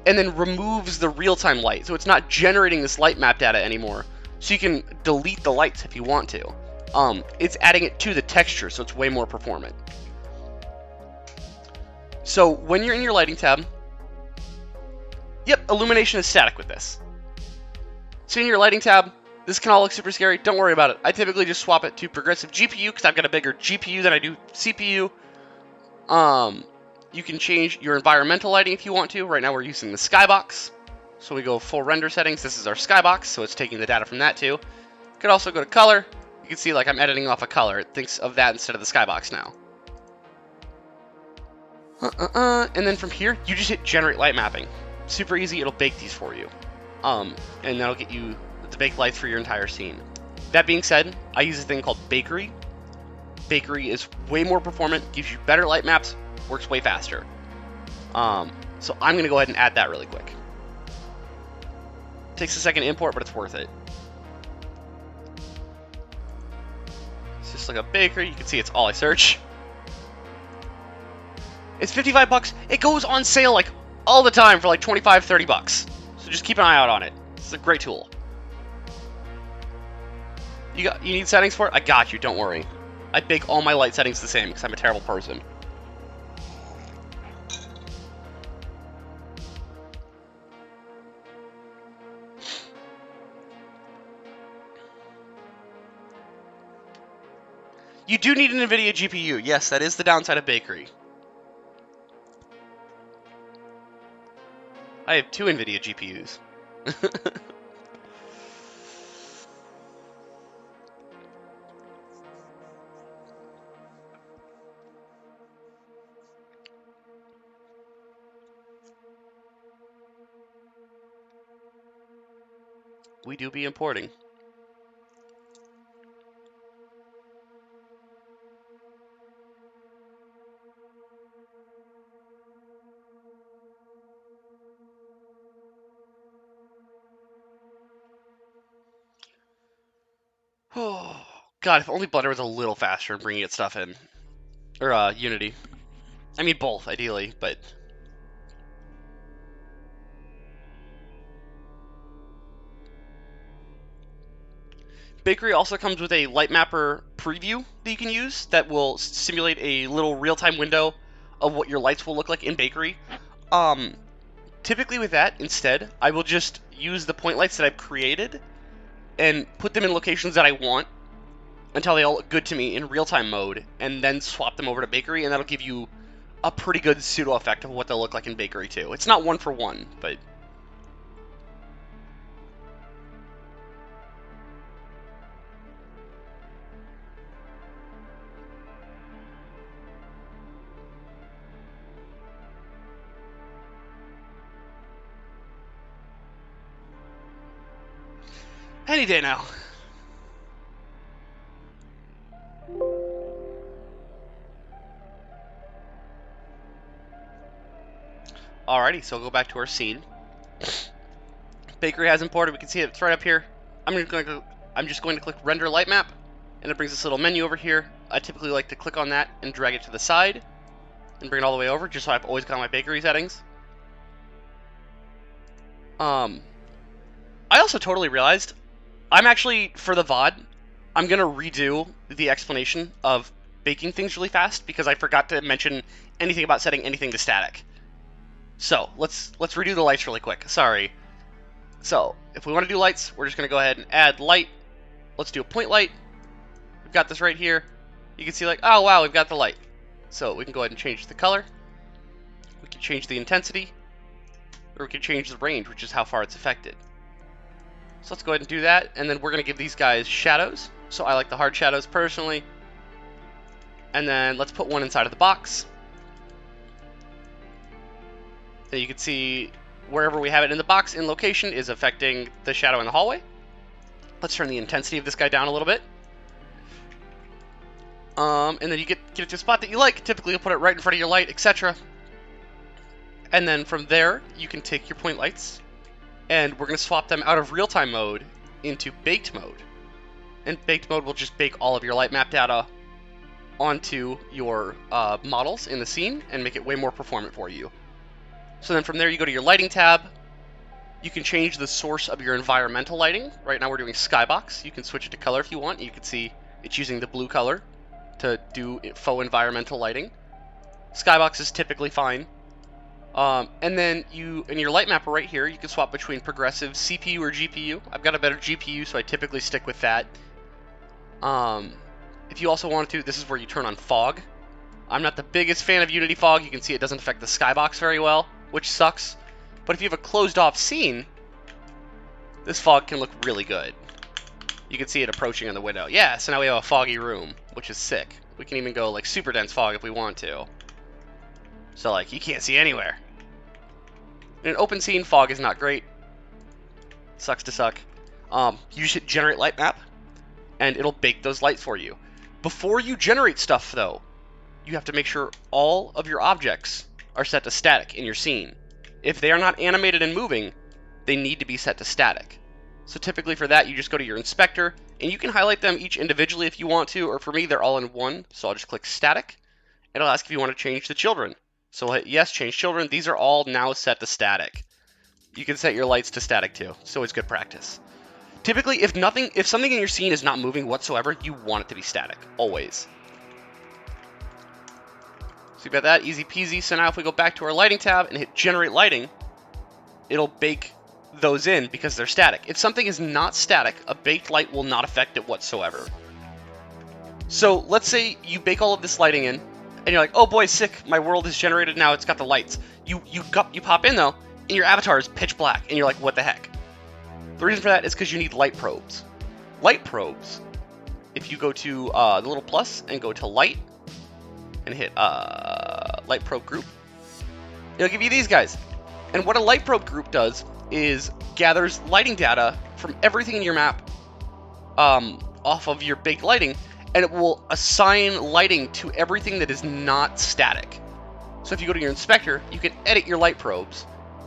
S1: and then removes the real-time light. So it's not generating this light map data anymore. So you can delete the lights if you want to. It's adding it to the texture, so it's way more performant. So when you're in your lighting tab, yep, illumination is static with this. So in your lighting tab, this can all look super scary. Don't worry about it. I typically just swap it to progressive GPU because I've got a bigger GPU than I do CPU. You can change your environmental lighting if you want to. Right now we're using the skybox. So we go full render settings. This is our skybox, so it's taking the data from that too. You could also go to color. You can see like I'm editing off a color. It thinks of that instead of the skybox now. And then from here, you just hit generate light mapping. Super easy, it'll bake these for you. And that'll get you the baked lights for your entire scene. That being said, I use a thing called Bakery. Bakery is way more performant, gives you better light maps, works way faster. So I'm gonna go ahead and add that really quick. Takes a second to import, but it's worth it. Just like a bakery, you can see it's all I search. It's 55 bucks. It goes on sale like all the time for like 25, 30 bucks. So just keep an eye out on it. It's a great tool. You need settings for it? I got you, don't worry. I bake all my light settings the same because I'm a terrible person. You do need an NVIDIA GPU. Yes, that is the downside of bakery. I have 2 NVIDIA GPUs. We do be importing. Oh, God, if only Blender was a little faster in bringing its stuff in. Or, Unity. I mean, both, ideally, but... Bakery also comes with a Lightmapper Preview that you can use that will simulate a little real-time window of what your lights will look like in Bakery. Typically with that, instead, I will just use the point lights that I've created and put them in locations that I want until they all look good to me in real-time mode, and then swap them over to Bakery, and that'll give you a pretty good pseudo effect of what they'll look like in Bakery too. It's not one for one, but... any day now. Alrighty, so we'll go back to our scene. Bakery has imported. We can see it. It's right up here. I'm just going to click Render Light Map, and it brings this little menu over here. I typically like to click on that and drag it to the side and bring it all the way over, just so I've always got my bakery settings. I also totally realized I'm actually, for the VOD, I'm going to redo the explanation of baking things really fast because I forgot to mention anything about setting anything to static. So, let's redo the lights really quick. Sorry. So, if we want to do lights, we're just going to go ahead and add light. Let's do a point light. We've got this right here. You can see like, oh wow, we've got the light. So, we can go ahead and change the color. We can change the intensity. Or we can change the range, which is how far it's affected. So let's go ahead and do that, and then we're going to give these guys shadows. So I like the hard shadows personally. And then let's put one inside of the box. And you can see wherever we have it in the box in location is affecting the shadow in the hallway. Let's turn the intensity of this guy down a little bit. And then you get it to a spot that you like. Typically you'll put it right in front of your light, etc. And then from there, you can take your point lights, and we're going to swap them out of real-time mode into baked mode. And baked mode will just bake all of your light map data onto your models in the scene and make it way more performant for you. So then from there you go to your lighting tab. You can change the source of your environmental lighting. Right now we're doing skybox. You can switch it to color if you want. You can see it's using the blue color to do faux environmental lighting. Skybox is typically fine. And then in your light mapper right here, you can swap between progressive CPU or GPU. I've got a better GPU, so I typically stick with that. If you also want to, this is where you turn on fog. I'm not the biggest fan of Unity fog. You can see it doesn't affect the skybox very well, which sucks. But if you have a closed off scene, this fog can look really good. You can see it approaching in the window. Yeah, so now we have a foggy room, which is sick. We can even go like super dense fog if we want to. So like, you can't see anywhere. In an open scene, fog is not great. Sucks to suck. You should generate light map, and it'll bake those lights for you. Before you generate stuff, though, you have to make sure all of your objects are set to static in your scene. If they are not animated and moving, they need to be set to static. So typically for that, you just go to your inspector, and you can highlight them each individually if you want to, or for me, they're all in one. So I'll just click static. It'll ask if you want to change the children. So I'll hit yes, change children. These are all now set to static. You can set your lights to static too, so it's good practice. Typically, if something in your scene is not moving whatsoever, you want it to be static, always. So you've got that, easy peasy. So now if we go back to our lighting tab and hit generate lighting, it'll bake those in because they're static. If something is not static, a baked light will not affect it whatsoever. So let's say you bake all of this lighting in, and you're like, oh boy, sick, my world is generated now, it's got the lights. You pop in though, and your avatar is pitch black, and you're like, what the heck? The reason for that is because you need light probes. Light probes, if you go to the little plus and go to light, and hit light probe group, it'll give you these guys. And what a light probe group does is gathers lighting data from everything in your map off of your baked lighting, and it will assign lighting to everything that is not static. So if you go to your inspector, you can edit your light probes,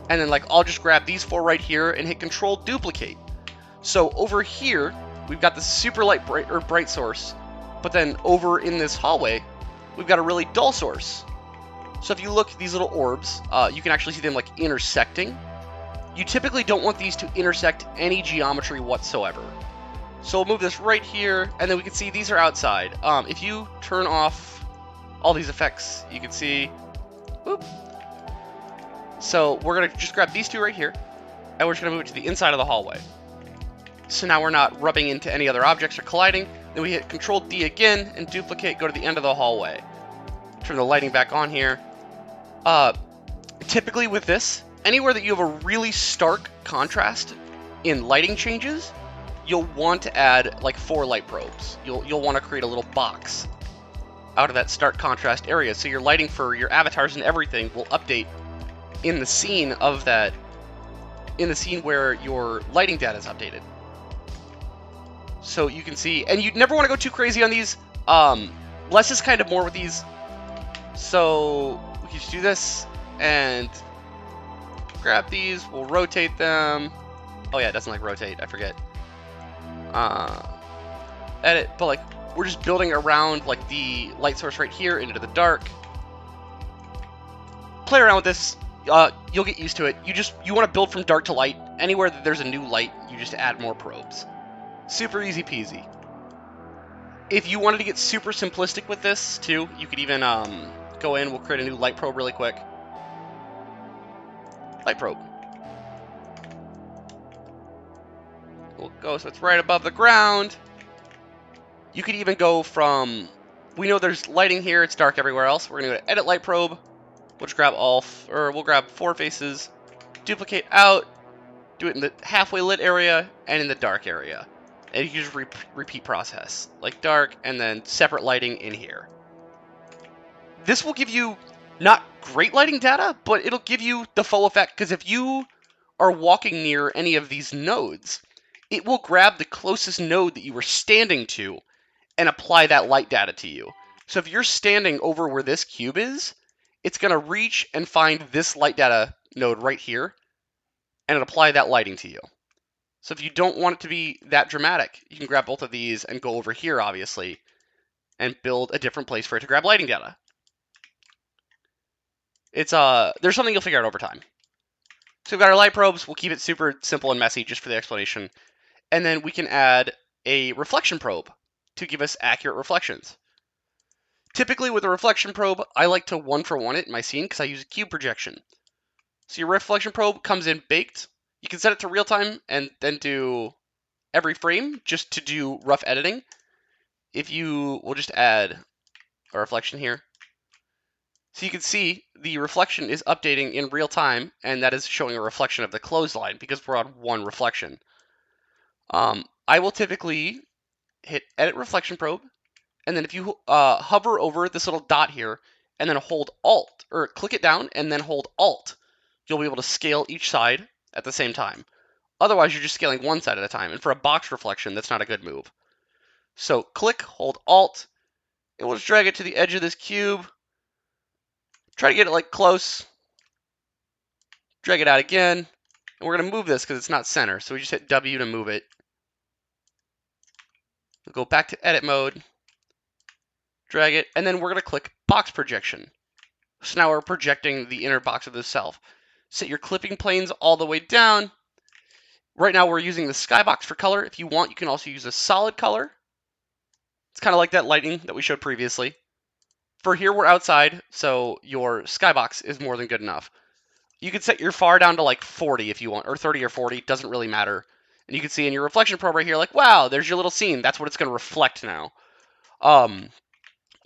S1: and then like I'll just grab these 4 right here and hit Control Duplicate. So over here, we've got the super light bright source, but then over in this hallway, we've got a really dull source. So if you look at these little orbs, you can actually see them like intersecting. You typically don't want these to intersect any geometry whatsoever. So we'll move this right here, and then we can see these are outside. If you turn off all these effects, you can see, whoop. So we're gonna just grab these 2 right here, and we're just gonna move it to the inside of the hallway. So now we're not rubbing into any other objects or colliding. Then we hit Control D again and duplicate, go to the end of the hallway. Turn the lighting back on here. Typically with this, anywhere that you have a really stark contrast in lighting changes, you'll want to add like 4 light probes. You'll want to create a little box out of that stark contrast area, so your lighting for your avatars and everything will update in the scene of that, in the scene where your lighting data is updated. So you can see, and you'd never want to go too crazy on these. Less is kind of more with these. So we can just do this and grab these. We'll rotate them. Oh yeah, it doesn't like rotate. I forget. Edit, but like we're just building around like the light source right here into the dark. Play around with this. You'll get used to it. You want to build from dark to light. Anywhere that there's a new light, you just add more probes. Super easy peasy. If you wanted to get super simplistic with this too, you could even go in. We'll create a new light probe really quick. Light probe. We'll go so it's right above the ground. You could even go from, we know there's lighting here, it's dark everywhere else. We're gonna go to edit light probe. We'll just grab we'll grab 4 faces, duplicate out, do it in the halfway lit area and in the dark area. And you can just repeat process, like dark and then separate lighting in here. This will give you not great lighting data, but it'll give you the full effect, because if you are walking near any of these nodes, it will grab the closest node that you were standing to and apply that light data to you. So if you're standing over where this cube is, it's going to reach and find this light data node right here and apply that lighting to you. So if you don't want it to be that dramatic, you can grab both of these and go over here, obviously, and build a different place for it to grab lighting data. It's there's something you'll figure out over time. So we've got our light probes. We'll keep it super simple and messy just for the explanation. And then we can add a reflection probe to give us accurate reflections. Typically with a reflection probe, I like to 1-for-1 it in my scene because I use a cube projection. So your reflection probe comes in baked. You can set it to real time and then do every frame just to do rough editing. We'll just add a reflection here. So you can see the reflection is updating in real time, and that is showing a reflection of the clothesline because we're on 1 reflection. I will typically hit edit reflection probe, and then if you hover over this little dot here and then hold Alt, or click it down and then hold Alt, you'll be able to scale each side at the same time. Otherwise, you're just scaling one side at a time, and for a box reflection, that's not a good move. So click, hold Alt, and we'll just drag it to the edge of this cube. Try to get it like close. Drag it out again. And we're going to move this because it's not center. So we just hit W to move it. We'll go back to edit mode, drag it, and then we're going to click box projection. So now we're projecting the inner box of the self. Set your clipping planes all the way down. Right now we're using the skybox for color. If you want, you can also use a solid color. It's kind of like that lighting that we showed previously. For here, we're outside, so your skybox is more than good enough. You can set your FAR down to like 40 if you want, or 30 or 40, doesn't really matter. And you can see in your reflection probe right here, like, wow, there's your little scene. That's what it's going to reflect now.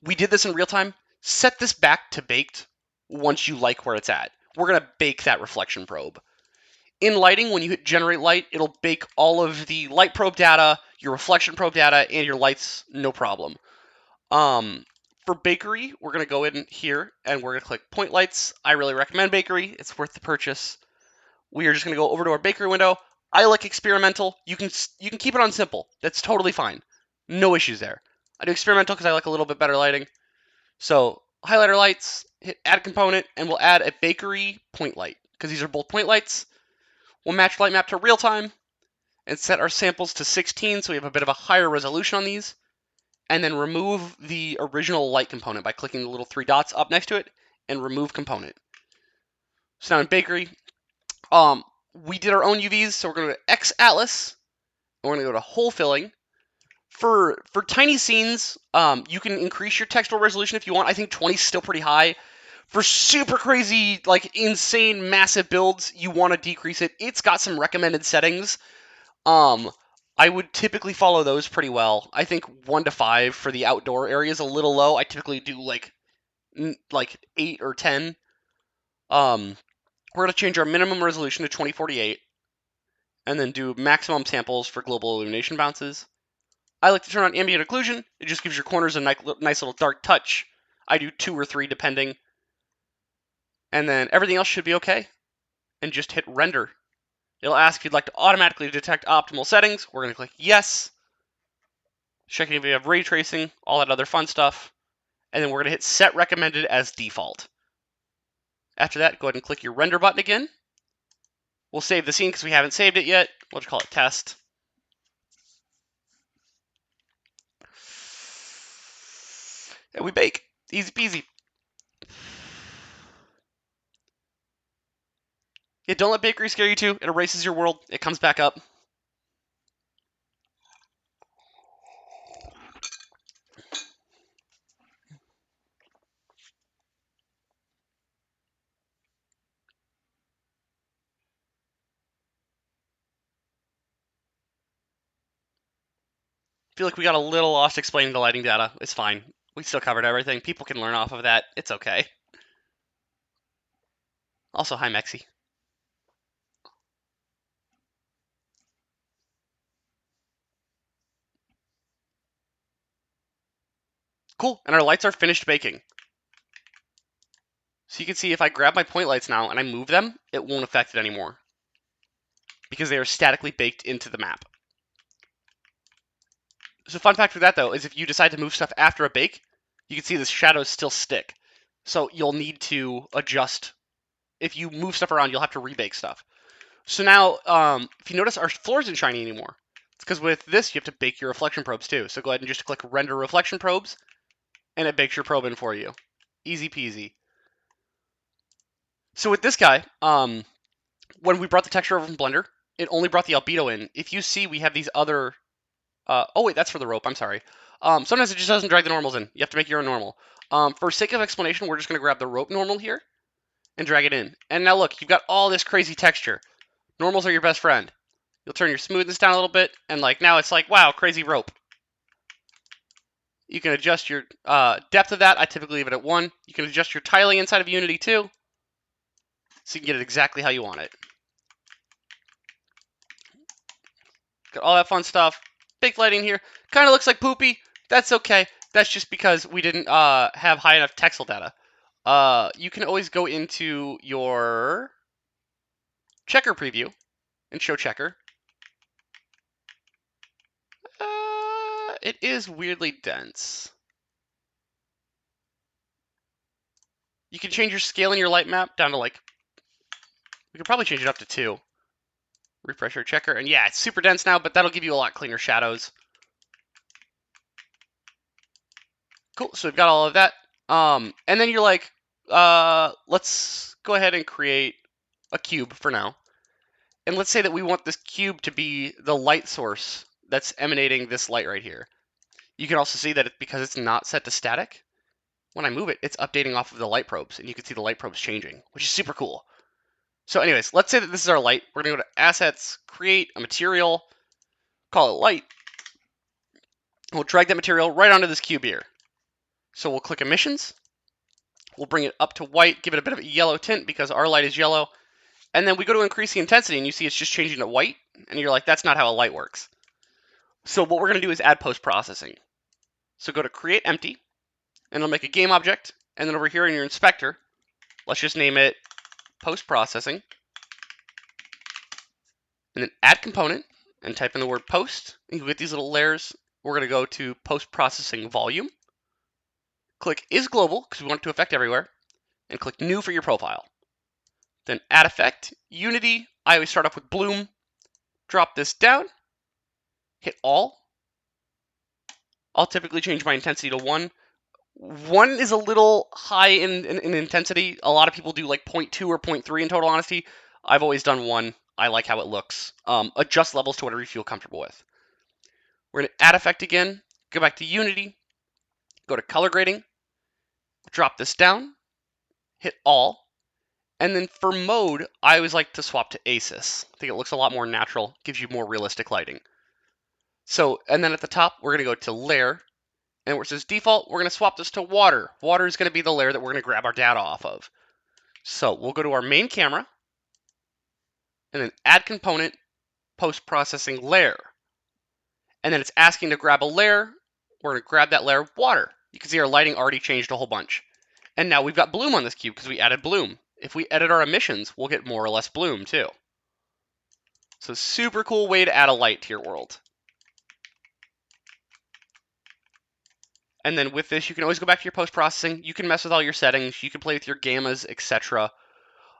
S1: We did this in real time. Set this back to baked once you like where it's at. We're going to bake that reflection probe. In lighting, when you hit generate light, it'll bake all of the light probe data, your reflection probe data, and your lights, no problem. For bakery, we're going to go in here and we're going to click point lights. I really recommend bakery. It's worth the purchase. We are just going to go over to our bakery window. I like experimental. You can keep it on simple. That's totally fine. No issues there. I do experimental because I like a little bit better lighting. So highlighter lights, hit add component, and we'll add a bakery point light because these are both point lights. We'll match light map to real time and set our samples to 16 so we have a bit of a higher resolution on these. And then remove the original light component by clicking the little 3 dots up next to it and remove component. So now in bakery, we did our own UVs, so we're going to go to X Atlas, and we're going to go to hole filling. For tiny scenes, you can increase your textual resolution if you want. I think 20 is still pretty high. For super crazy, like insane, massive builds, you want to decrease it. It's got some recommended settings. I would typically follow those pretty well. I think 1 to 5 for the outdoor area is a little low. I typically do like 8 or 10. We're going to change our minimum resolution to 2048 and then do maximum samples for global illumination bounces. I like to turn on ambient occlusion. It just gives your corners a nice little dark touch. I do 2 or 3 depending. And then everything else should be okay. And just hit render. It'll ask if you'd like to automatically detect optimal settings. We're going to click yes. Checking if we have ray tracing, all that other fun stuff. And then we're going to hit set recommended as default. After that, go ahead and click your render button again. We'll save the scene because we haven't saved it yet. We'll just call it test. And we bake. Easy peasy. Yeah, don't let bakery scare you too. It erases your world. It comes back up. I feel like we got a little lost explaining the lighting data. It's fine. We still covered everything. People can learn off of that. It's okay. Also, hi, Mexi. Cool. And our lights are finished baking. So you can see if I grab my point lights now and I move them, it won't affect it anymore because they are statically baked into the map. So fun fact for that, though, is if you decide to move stuff after a bake, you can see the shadows still stick. So you'll need to adjust. If you move stuff around, you'll have to rebake stuff. So now, if you notice, our floor isn't shiny anymore. It's because with this, you have to bake your reflection probes too. So go ahead and just click Render Reflection Probes, and it bakes your probe in for you. Easy peasy. So with this guy, when we brought the texture over from Blender, it only brought the albedo in. If you see, we have these other... oh, wait, that's for the rope. I'm sorry. Sometimes it just doesn't drag the normals in. You have to make your own normal. For sake of explanation, we're just going to grab the rope normal here and drag it in. And now look, you've got all this crazy texture. Normals are your best friend. You'll turn your smoothness down a little bit, and like now it's like, wow, crazy rope. You can adjust your depth of that. I typically leave it at 1. You can adjust your tiling inside of Unity too, so you can get it exactly how you want it. Got all that fun stuff. Big lighting here. Kind of looks like poopy. That's okay. That's just because we didn't have high enough texel data. You can always go into your checker preview and show checker. It is weirdly dense. You can change your scale in your light map down to like, we could probably change it up to 2. refresh our checker, and yeah, it's super dense now, but that'll give you a lot cleaner shadows. Cool, so we've got all of that. And then you're like, let's go ahead and create a cube for now. And let's say that we want this cube to be the light source that's emanating this light right here. You can also see that because it's not set to static, when I move it, it's updating off of the light probes, and you can see the light probes changing, which is super cool. So anyways, let's say that this is our light. We're going to go to Assets, Create a Material, call it Light. We'll drag that material right onto this cube here. So we'll click Emissions. We'll bring it up to white, give it a bit of a yellow tint because our light is yellow. And then we go to increase the intensity, and you see it's just changing to white. And you're like, that's not how a light works. So what we're going to do is add post-processing. So go to Create Empty, and it'll make a game object. And then over here in your inspector, let's just name it Post-Processing. And then Add Component, and type in the word Post. And you'll get these little layers. We're going to go to Post-Processing Volume. Click Is Global, because we want it to affect everywhere. And click New for your profile. Then Add Effect, Unity. I always start off with Bloom. Drop this down. Hit All. I'll typically change my intensity to 1. 1 is a little high in intensity. A lot of people do like 0.2 or 0.3 in total honesty. I've always done 1. I like how it looks. Adjust levels to whatever you feel comfortable with. We're going to add effect again. Go back to Unity. Go to color grading. Drop this down. Hit All. And then for mode, I always like to swap to ASIS. I think it looks a lot more natural. Gives you more realistic lighting. So, and then at the top, we're going to go to Layer. And where it says default, we're going to swap this to water. Water is going to be the layer that we're going to grab our data off of. So we'll go to our main camera, and then add component, post-processing layer. And then it's asking to grab a layer. We're going to grab that layer, water. You can see our lighting already changed a whole bunch. And now we've got bloom on this cube because we added bloom. If we edit our emissions, we'll get more or less bloom too. So super cool way to add a light to your world. And then with this, you can always go back to your post-processing. You can mess with all your settings. You can play with your gammas, etc.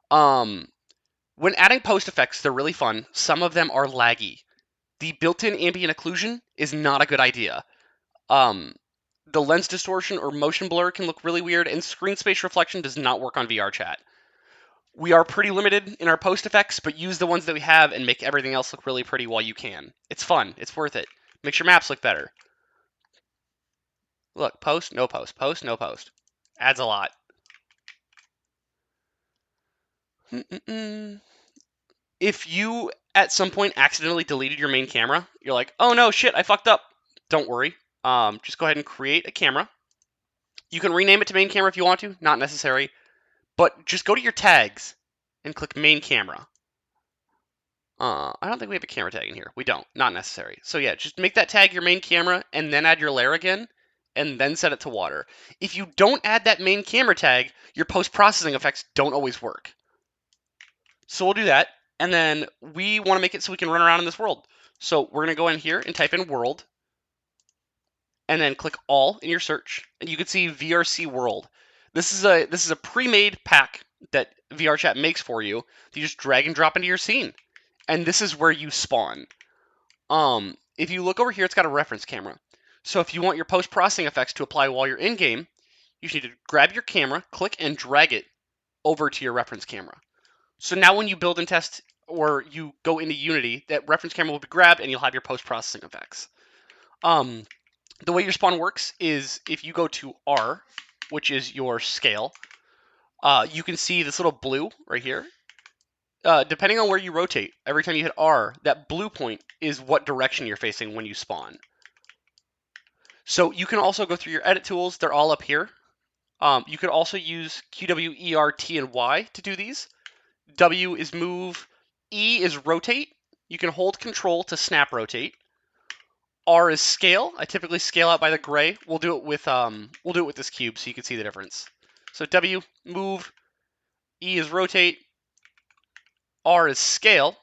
S1: When adding post effects, they're really fun. Some of them are laggy. The built-in ambient occlusion is not a good idea. The lens distortion or motion blur can look really weird, and screen space reflection does not work on VRChat. We are pretty limited in our post effects, but use the ones that we have and make everything else look really pretty while you can. It's fun. It's worth it. Makes your maps look better. Look, post, no post, post, no post. Adds a lot. If you, at some point, accidentally deleted your main camera, you're like, oh no, shit, I fucked up. Don't worry. Just go ahead and create a camera. You can rename it to main camera if you want to, not necessary. But just go to your tags and click main camera. I don't think we have a camera tag in here. We don't, not necessary. So yeah, just make that tag your main camera and then add your layer again. And then set it to water. If you don't add that main camera tag, your post-processing effects don't always work. So we'll do that, and then we want to make it so we can run around in this world. So we're going to go in here and type in world, and then click all in your search, and you can see VRC world. This is a pre-made pack that VRChat makes for you. You just drag and drop into your scene, and this is where you spawn. If you look over here, it's got a reference camera. So if you want your post-processing effects to apply while you're in-game, you need to grab your camera, click and drag it over to your reference camera. So now when you build and test or you go into Unity, that reference camera will be grabbed and you'll have your post-processing effects. The way your spawn works is if you go to R, which is your scale, you can see this little blue right here. Depending on where you rotate, every time you hit R, that blue point is what direction you're facing when you spawn. So you can also go through your edit tools. They're all up here. You could also use QW, ER, T, and Y to do these. W is move. E is rotate. You can hold Control to snap rotate. R is scale. I typically scale out by the gray. We'll do it with this cube so you can see the difference. So W, move. E is rotate. R is scale.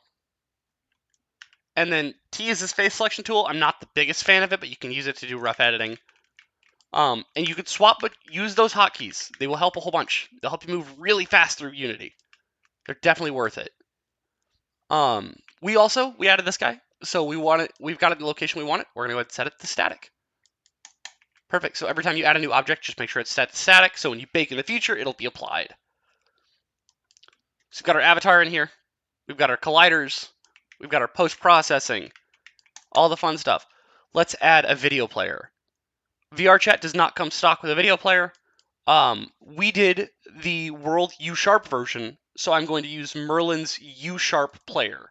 S1: And then T is this face selection tool. I'm not the biggest fan of it, but you can use it to do rough editing. And you could swap, but use those hotkeys. They will help a whole bunch. They'll help you move really fast through Unity. They're definitely worth it. We added this guy. So we've got it in the location we want it. We're going to go ahead and set it to static. Perfect. So every time you add a new object, just make sure it's set to static. So when you bake in the future, it'll be applied. So we've got our avatar in here. We've got our colliders. We've got our post-processing. All the fun stuff. Let's add a video player. VRChat does not come stock with a video player. We did the World U# version, so I'm going to use Merlin's U# player.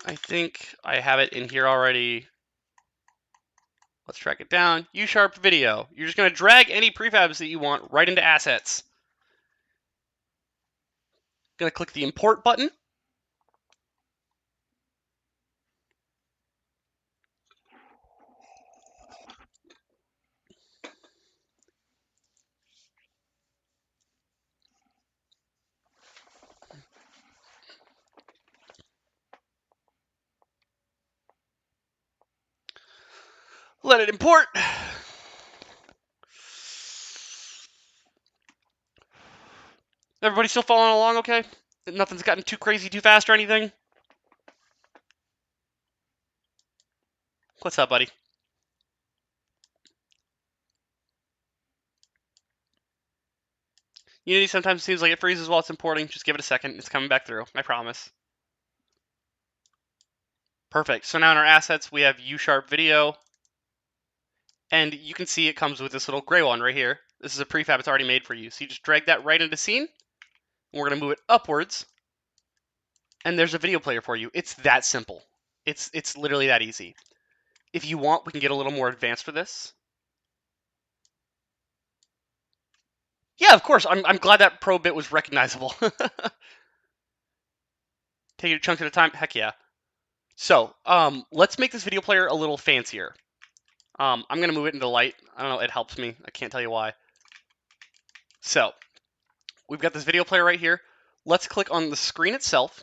S1: I think I have it in here already. Let's track it down. U# video. You're just going to drag any prefabs that you want right into assets. Going to click the import button. Let it import. Everybody still following along okay? Nothing's gotten too crazy too fast or anything? What's up, buddy? Unity sometimes seems like it freezes while it's importing. Just give it a second. It's coming back through. I promise. Perfect. So now in our assets, we have U# video. And you can see it comes with this little gray one right here. This is a prefab. It's already made for you. So you just drag that right into scene. And we're going to move it upwards. And there's a video player for you. It's that simple. It's literally that easy. If you want, we can get a little more advanced for this. Yeah, of course. I'm glad that pro bit was recognizable. Take it chunks at a time. Heck yeah. So, let's make this video player a little fancier. I'm going to move it into light. I don't know. It helps me. I can't tell you why. So, we've got this video player right here. Let's click on the screen itself.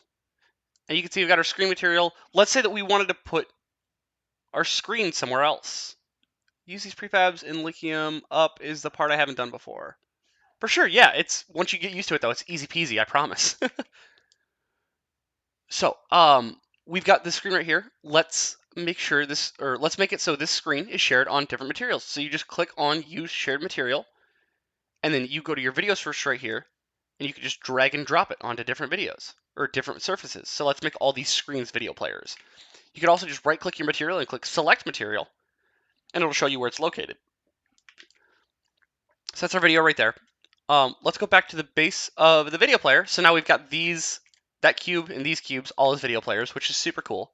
S1: And you can see we've got our screen material. Let's say that we wanted to put our screen somewhere else. Use these prefabs in Lithium up is the part I haven't done before. For sure, yeah. It's once you get used to it, though, it's easy peasy, I promise. So, we've got this screen right here. Let's make sure let's make it so this screen is shared on different materials. So you just click on Use Shared Material, and then you go to your video source right here, and you can just drag and drop it onto different videos or different surfaces. So let's make all these screens video players. You can also just right-click your material and click Select Material, and it'll show you where it's located. So that's our video right there. Let's go back to the base of the video player. So now we've got that cube and these cubes all as video players, which is super cool.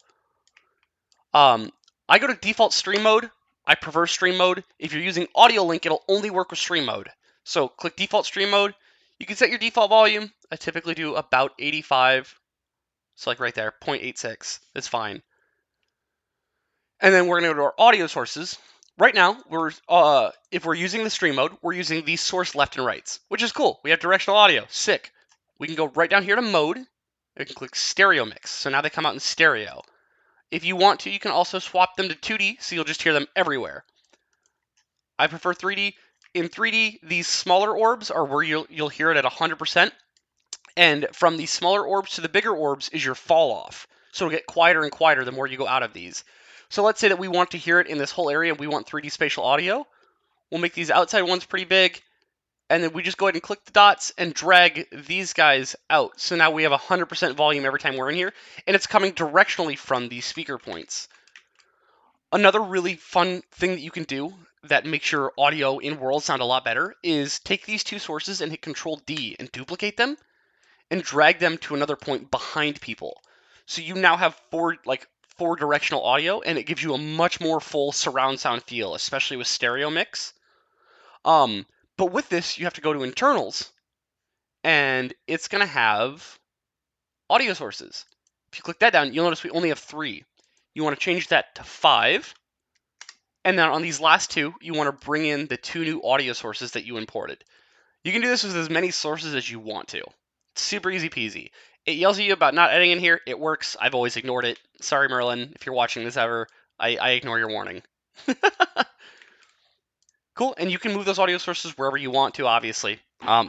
S1: I go to default stream mode. I prefer stream mode. If you're using audio link, it'll only work with stream mode. So click default stream mode. You can set your default volume. I typically do about 85. So like right there, 0.86. It's fine. And then we're going to go to our audio sources. Right now, if we're using the stream mode, we're using the source left and rights, which is cool. We have directional audio. Sick. We can go right down here to mode. We can click stereo mix. So now they come out in stereo. If you want to, you can also swap them to 2D, so you'll just hear them everywhere. I prefer 3D. In 3D, these smaller orbs are where you'll hear it at 100%. And from the smaller orbs to the bigger orbs is your fall off. So it'll get quieter and quieter the more you go out of these. So let's say that we want to hear it in this whole area and we want 3D spatial audio. We'll make these outside ones pretty big. And then we just go ahead and click the dots and drag these guys out. So now we have 100% volume every time we're in here. And it's coming directionally from these speaker points. Another really fun thing that you can do that makes your audio in World sound a lot better is take these two sources and hit Control-D and duplicate them and drag them to another point behind people. So you now have four directional audio, and it gives you a much more full surround sound feel, especially with stereo mix. But with this, you have to go to internals, and it's going to have audio sources. If you click that down, you'll notice we only have 3. You want to change that to 5. And then on these last 2, you want to bring in the 2 new audio sources that you imported. You can do this with as many sources as you want to. It's super easy peasy. It yells at you about not editing in here. It works. I've always ignored it. Sorry, Merlin, if you're watching this ever. I ignore your warning. Cool, and you can move those audio sources wherever you want to, obviously.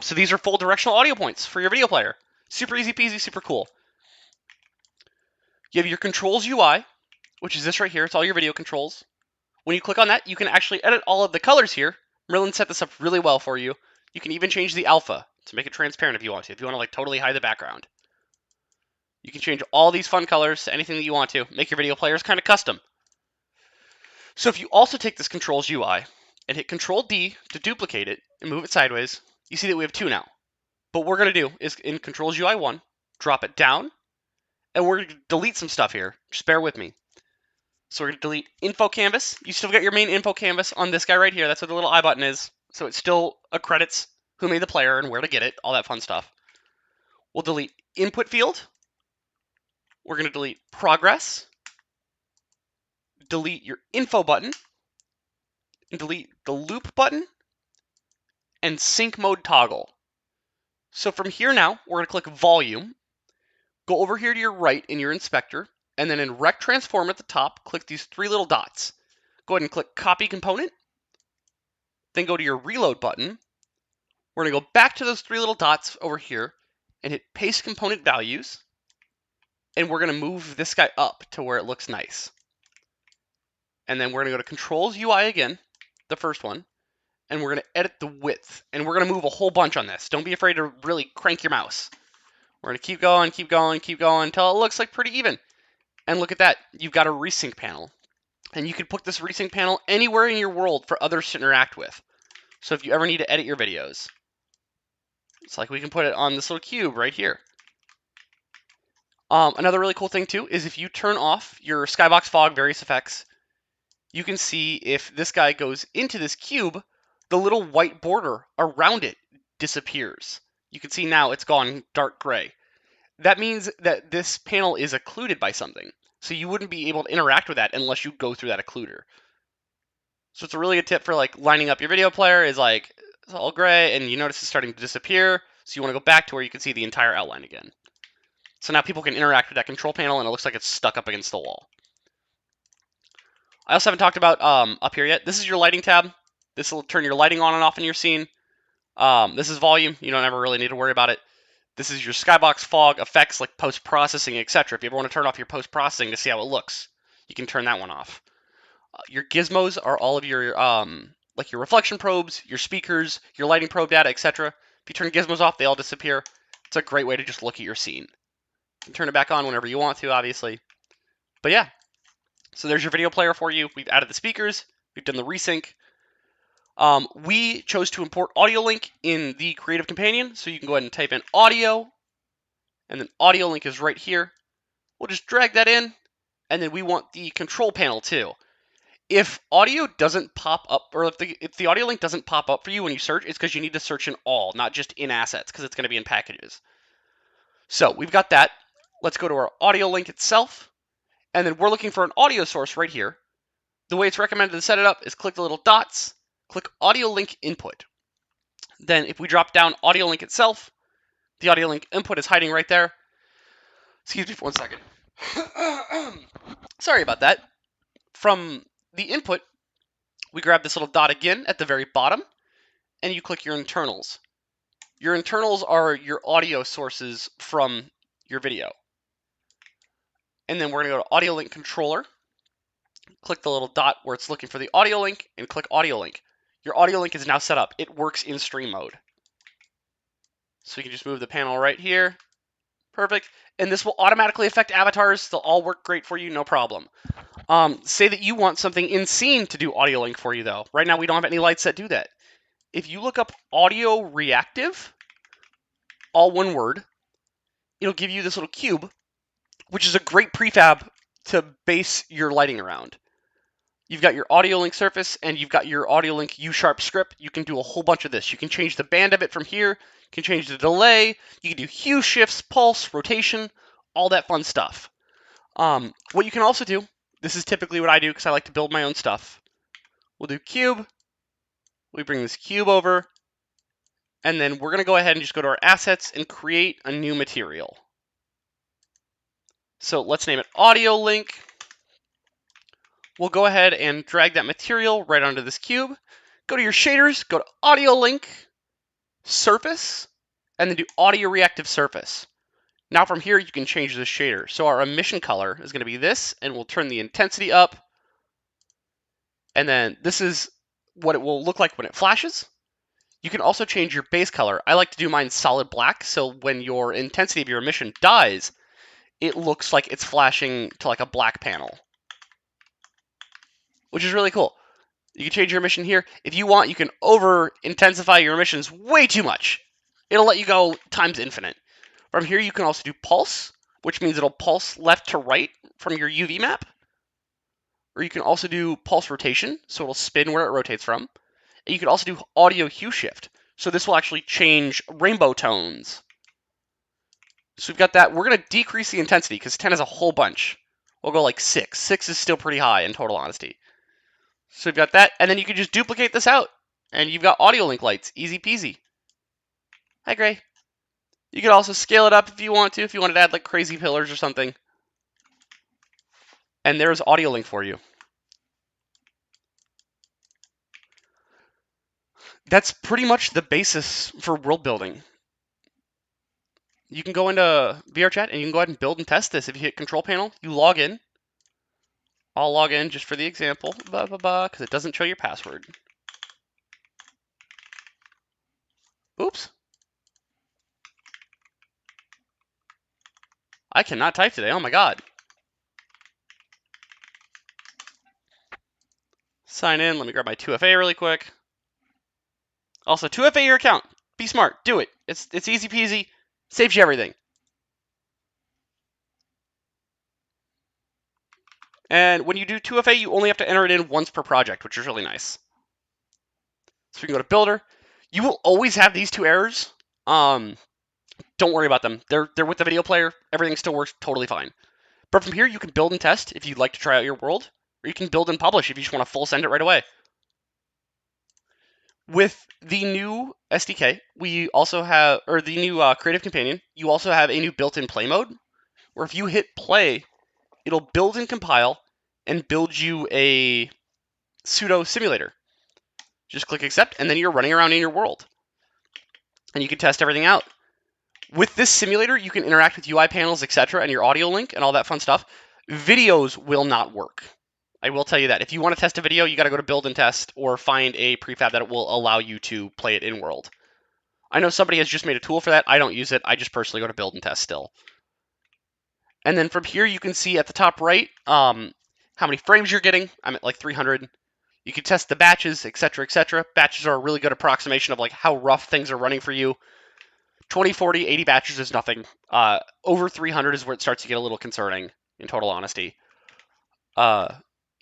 S1: So these are full directional audio points for your video player. Super easy peasy, super cool. You have your controls UI, which is this right here. It's all your video controls. When you click on that, you can actually edit all of the colors here. Merlin set this up really well for you. You can even change the alpha to make it transparent if you want to. If you want to like totally hide the background. You can change all these fun colors to anything that you want to. Make your video players kind of custom. So if you also take this controls UI and hit Control D to duplicate it and move it sideways, you see that we have 2 now. But what we're going to do is in Controls UI 1, drop it down, and we're going to delete some stuff here. Just bear with me. So we're going to delete info canvas. You still got your main info canvas on this guy right here. That's what the little I button is. So it still accredits who made the player and where to get it, all that fun stuff. We'll delete input field. We're going to delete progress. Delete your info button. And delete the loop button. And sync mode toggle. So from here now, we're going to click volume. Go over here to your right in your inspector. And then in Rec Transform at the top, click these 3 little dots. Go ahead and click Copy Component. Then go to your Reload button. We're going to go back to those 3 little dots over here and hit Paste Component Values. And we're going to move this guy up to where it looks nice. And then we're going to go to Controls UI again, the first one. And we're going to edit the width. And we're going to move a whole bunch on this. Don't be afraid to really crank your mouse. We're going to keep going, keep going, keep going until it looks like pretty even. And look at that. You've got a resync panel. And you can put this resync panel anywhere in your world for others to interact with. So if you ever need to edit your videos, it's like we can put it on this little cube right here. Another really cool thing too is if you turn off your skybox fog various effects, you can see if this guy goes into this cube, the little white border around it disappears. You can see now it's gone dark gray. That means that this panel is occluded by something. So you wouldn't be able to interact with that unless you go through that occluder. So it's a really good tip for like lining up your video player is like, it's all gray and you notice it's starting to disappear. So you want to go back to where you can see the entire outline again. So now people can interact with that control panel and it looks like it's stuck up against the wall. I also haven't talked about up here yet. This is your lighting tab. This will turn your lighting on and off in your scene. This is volume. You don't ever really need to worry about it. This is your skybox fog effects like post-processing, etc. If you ever want to turn off your post-processing to see how it looks, you can turn that one off. Your gizmos are all of your like your reflection probes, your speakers, your lighting probe data, etc. If you turn gizmos off, they all disappear. It's a great way to just look at your scene. You can turn it back on whenever you want to, obviously. But yeah, so there's your video player for you. We've added the speakers. We've done the resync. We chose to import audio link in the Creative Companion, so you can go ahead and type in audio, and then audio link is right here. We'll just drag that in, and then we want the control panel too. If audio doesn't pop up, or if the audio link doesn't pop up for you when you search, it's because you need to search in all, not just in assets, because it's going to be in packages. So we've got that. Let's go to our audio link itself, and then we're looking for an audio source right here. The way it's recommended to set it up is click the little dots, click audio link input. Then if we drop down audio link itself, the audio link input is hiding right there. Excuse me for 1 second. Sorry about that. From the input, we grab this little dot again at the very bottom, and you click your internals. Your internals are your audio sources from your video. And then we're going to go to audio link controller, click the little dot where it's looking for the audio link, and click audio link. Your audio link is now set up. It works in stream mode. So you can just move the panel right here. Perfect. And this will automatically affect avatars. They'll all work great for you, no problem. Say that you want something in scene to do audio link for you, though. Right now, we don't have any lights that do that. If you look up audio reactive, all one word, it'll give you this little cube, which is a great prefab to base your lighting around. You've got your audio link surface, and you've got your audio link U-sharp script. You can do a whole bunch of this. You can change the band of it from here. You can change the delay. You can do hue shifts, pulse, rotation, all that fun stuff. What you can also do, this is typically what I do because I like to build my own stuff. We'll do cube. We bring this cube over, and then we're going to go ahead and just go to our assets and create a new material. So let's name it audio link. We'll go ahead and drag that material right onto this cube. Go to your shaders, go to audio link, surface, and then do audio reactive surface. Now from here, you can change the shader. So our emission color is going to be this, and we'll turn the intensity up. And then this is what it will look like when it flashes. You can also change your base color. I like to do mine solid black, so when your intensity of your emission dies, it looks like it's flashing to like a black panel, which is really cool. You can change your emission here. If you want, you can over-intensify your emissions way too much. It'll let you go times infinite. From here, you can also do pulse, which means it'll pulse left to right from your UV map. Or you can also do pulse rotation, so it'll spin where it rotates from. And you can also do audio hue shift, so this will actually change rainbow tones. So we've got that. We're going to decrease the intensity because 10 is a whole bunch. We'll go like 6. 6 is still pretty high in total honesty. So we've got that, and then you can just duplicate this out, and you've got audio link lights. Easy peasy. Hi, Gray. You can also scale it up if you want to, if you wanted to add like crazy pillars or something. And there's audio link for you. That's pretty much the basis for world building. You can go into VRChat and you can go ahead and build and test this. If you hit control panel, you log in. I'll log in just for the example, because it doesn't show your password. Oops. I cannot type today. Oh my god. Sign in. Let me grab my 2FA really quick. Also, 2FA your account. Be smart. Do it. It's easy peasy. Saves you everything. And when you do 2FA, you only have to enter it in once per project, which is really nice. So we can go to Builder. You will always have these two errors. Don't worry about them. They're with the video player. Everything still works totally fine. But from here, you can build and test if you'd like to try out your world, or you can build and publish if you just want to full send it right away. With the new SDK, we also have, or the new Creative Companion, you also have a new built-in play mode, where if you hit play, it'll build and compile and build you a pseudo simulator. Just click accept, and then you're running around in your world. And you can test everything out. With this simulator, you can interact with UI panels, etc., and your audio link and all that fun stuff. Videos will not work. I will tell you that. If you want to test a video, you got to go to build and test or find a prefab that will allow you to play it in world. I know somebody has just made a tool for that. I don't use it. I just personally go to build and test still. And then from here, you can see at the top right how many frames you're getting. I'm at like 300. You can test the batches, etc., etc. Batches are a really good approximation of like how rough things are running for you. 20, 40, 80 batches is nothing. Over 300 is where it starts to get a little concerning, in total honesty.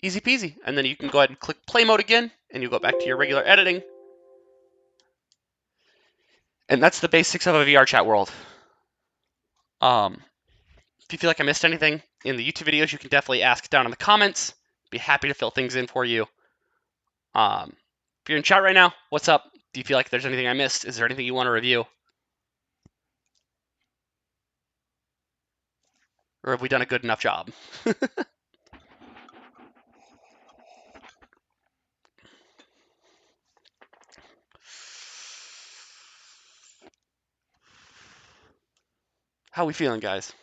S1: Easy peasy. And then you can go ahead and click play mode again, and you go back to your regular editing. And that's the basics of a VRChat world. If you feel like I missed anything in the YouTube videos, you can definitely ask down in the comments. Be happy to fill things in for you. If you're in chat right now, what's up? Do you feel like there's anything I missed? Is there anything you want to review? Or have we done a good enough job? How we feeling, guys?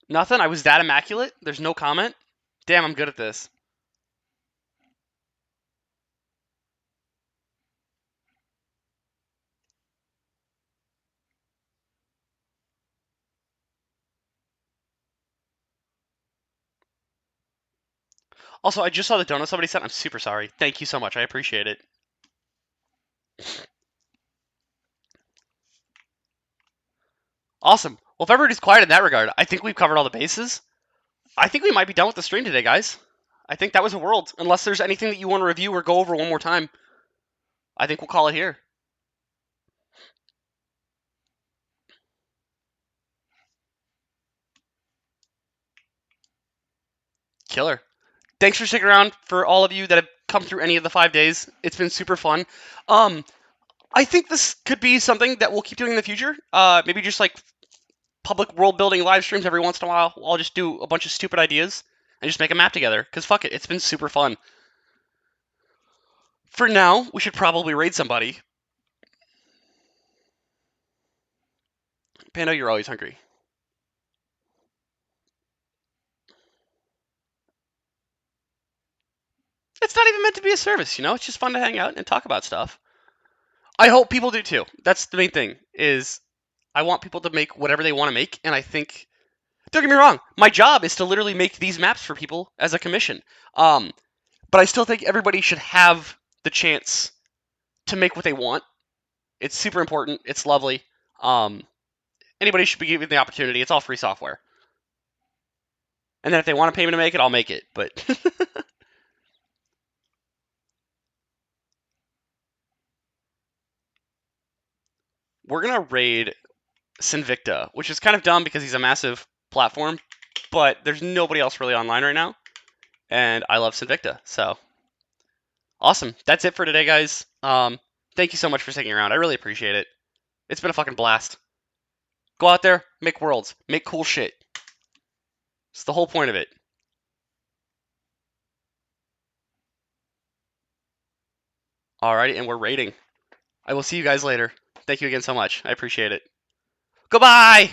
S1: Nothing? I was that immaculate? There's no comment? Damn, I'm good at this. Also, I just saw the donut somebody sent. I'm super sorry. Thank you so much. I appreciate it. Awesome. Well, if everybody's quiet in that regard, I think we've covered all the bases. I think we might be done with the stream today, guys. I think that was a world. Unless there's anything that you want to review or go over one more time, I think we'll call it here. Killer. Thanks for sticking around for all of you that have come through any of the 5 days. It's been super fun. I think this could be something that we'll keep doing in the future. Maybe just like public world building live streams every once in a while. I'll just do a bunch of stupid ideas and just make a map together. Because fuck it, it's been super fun. For now, we should probably raid somebody. Pando, you're always hungry. It's not even meant to be a service, you know? It's just fun to hang out and talk about stuff. I hope people do too. That's the main thing, is I want people to make whatever they want to make, and I think... Don't get me wrong, my job is to literally make these maps for people as a commission. But I still think everybody should have the chance to make what they want. It's super important. It's lovely. Anybody should be given the opportunity. It's all free software. And then if they want to pay me to make it, I'll make it. But we're going to raid Sinvicta, which is kind of dumb because he's a massive platform. But there's nobody else really online right now. And I love Sinvicta. So awesome. That's it for today, guys. Thank you so much for sticking around. I really appreciate it. It's been a fucking blast. Go out there, make worlds, make cool shit. It's the whole point of it. Alrighty, and we're raiding. I will see you guys later. Thank you again so much. I appreciate it. Goodbye!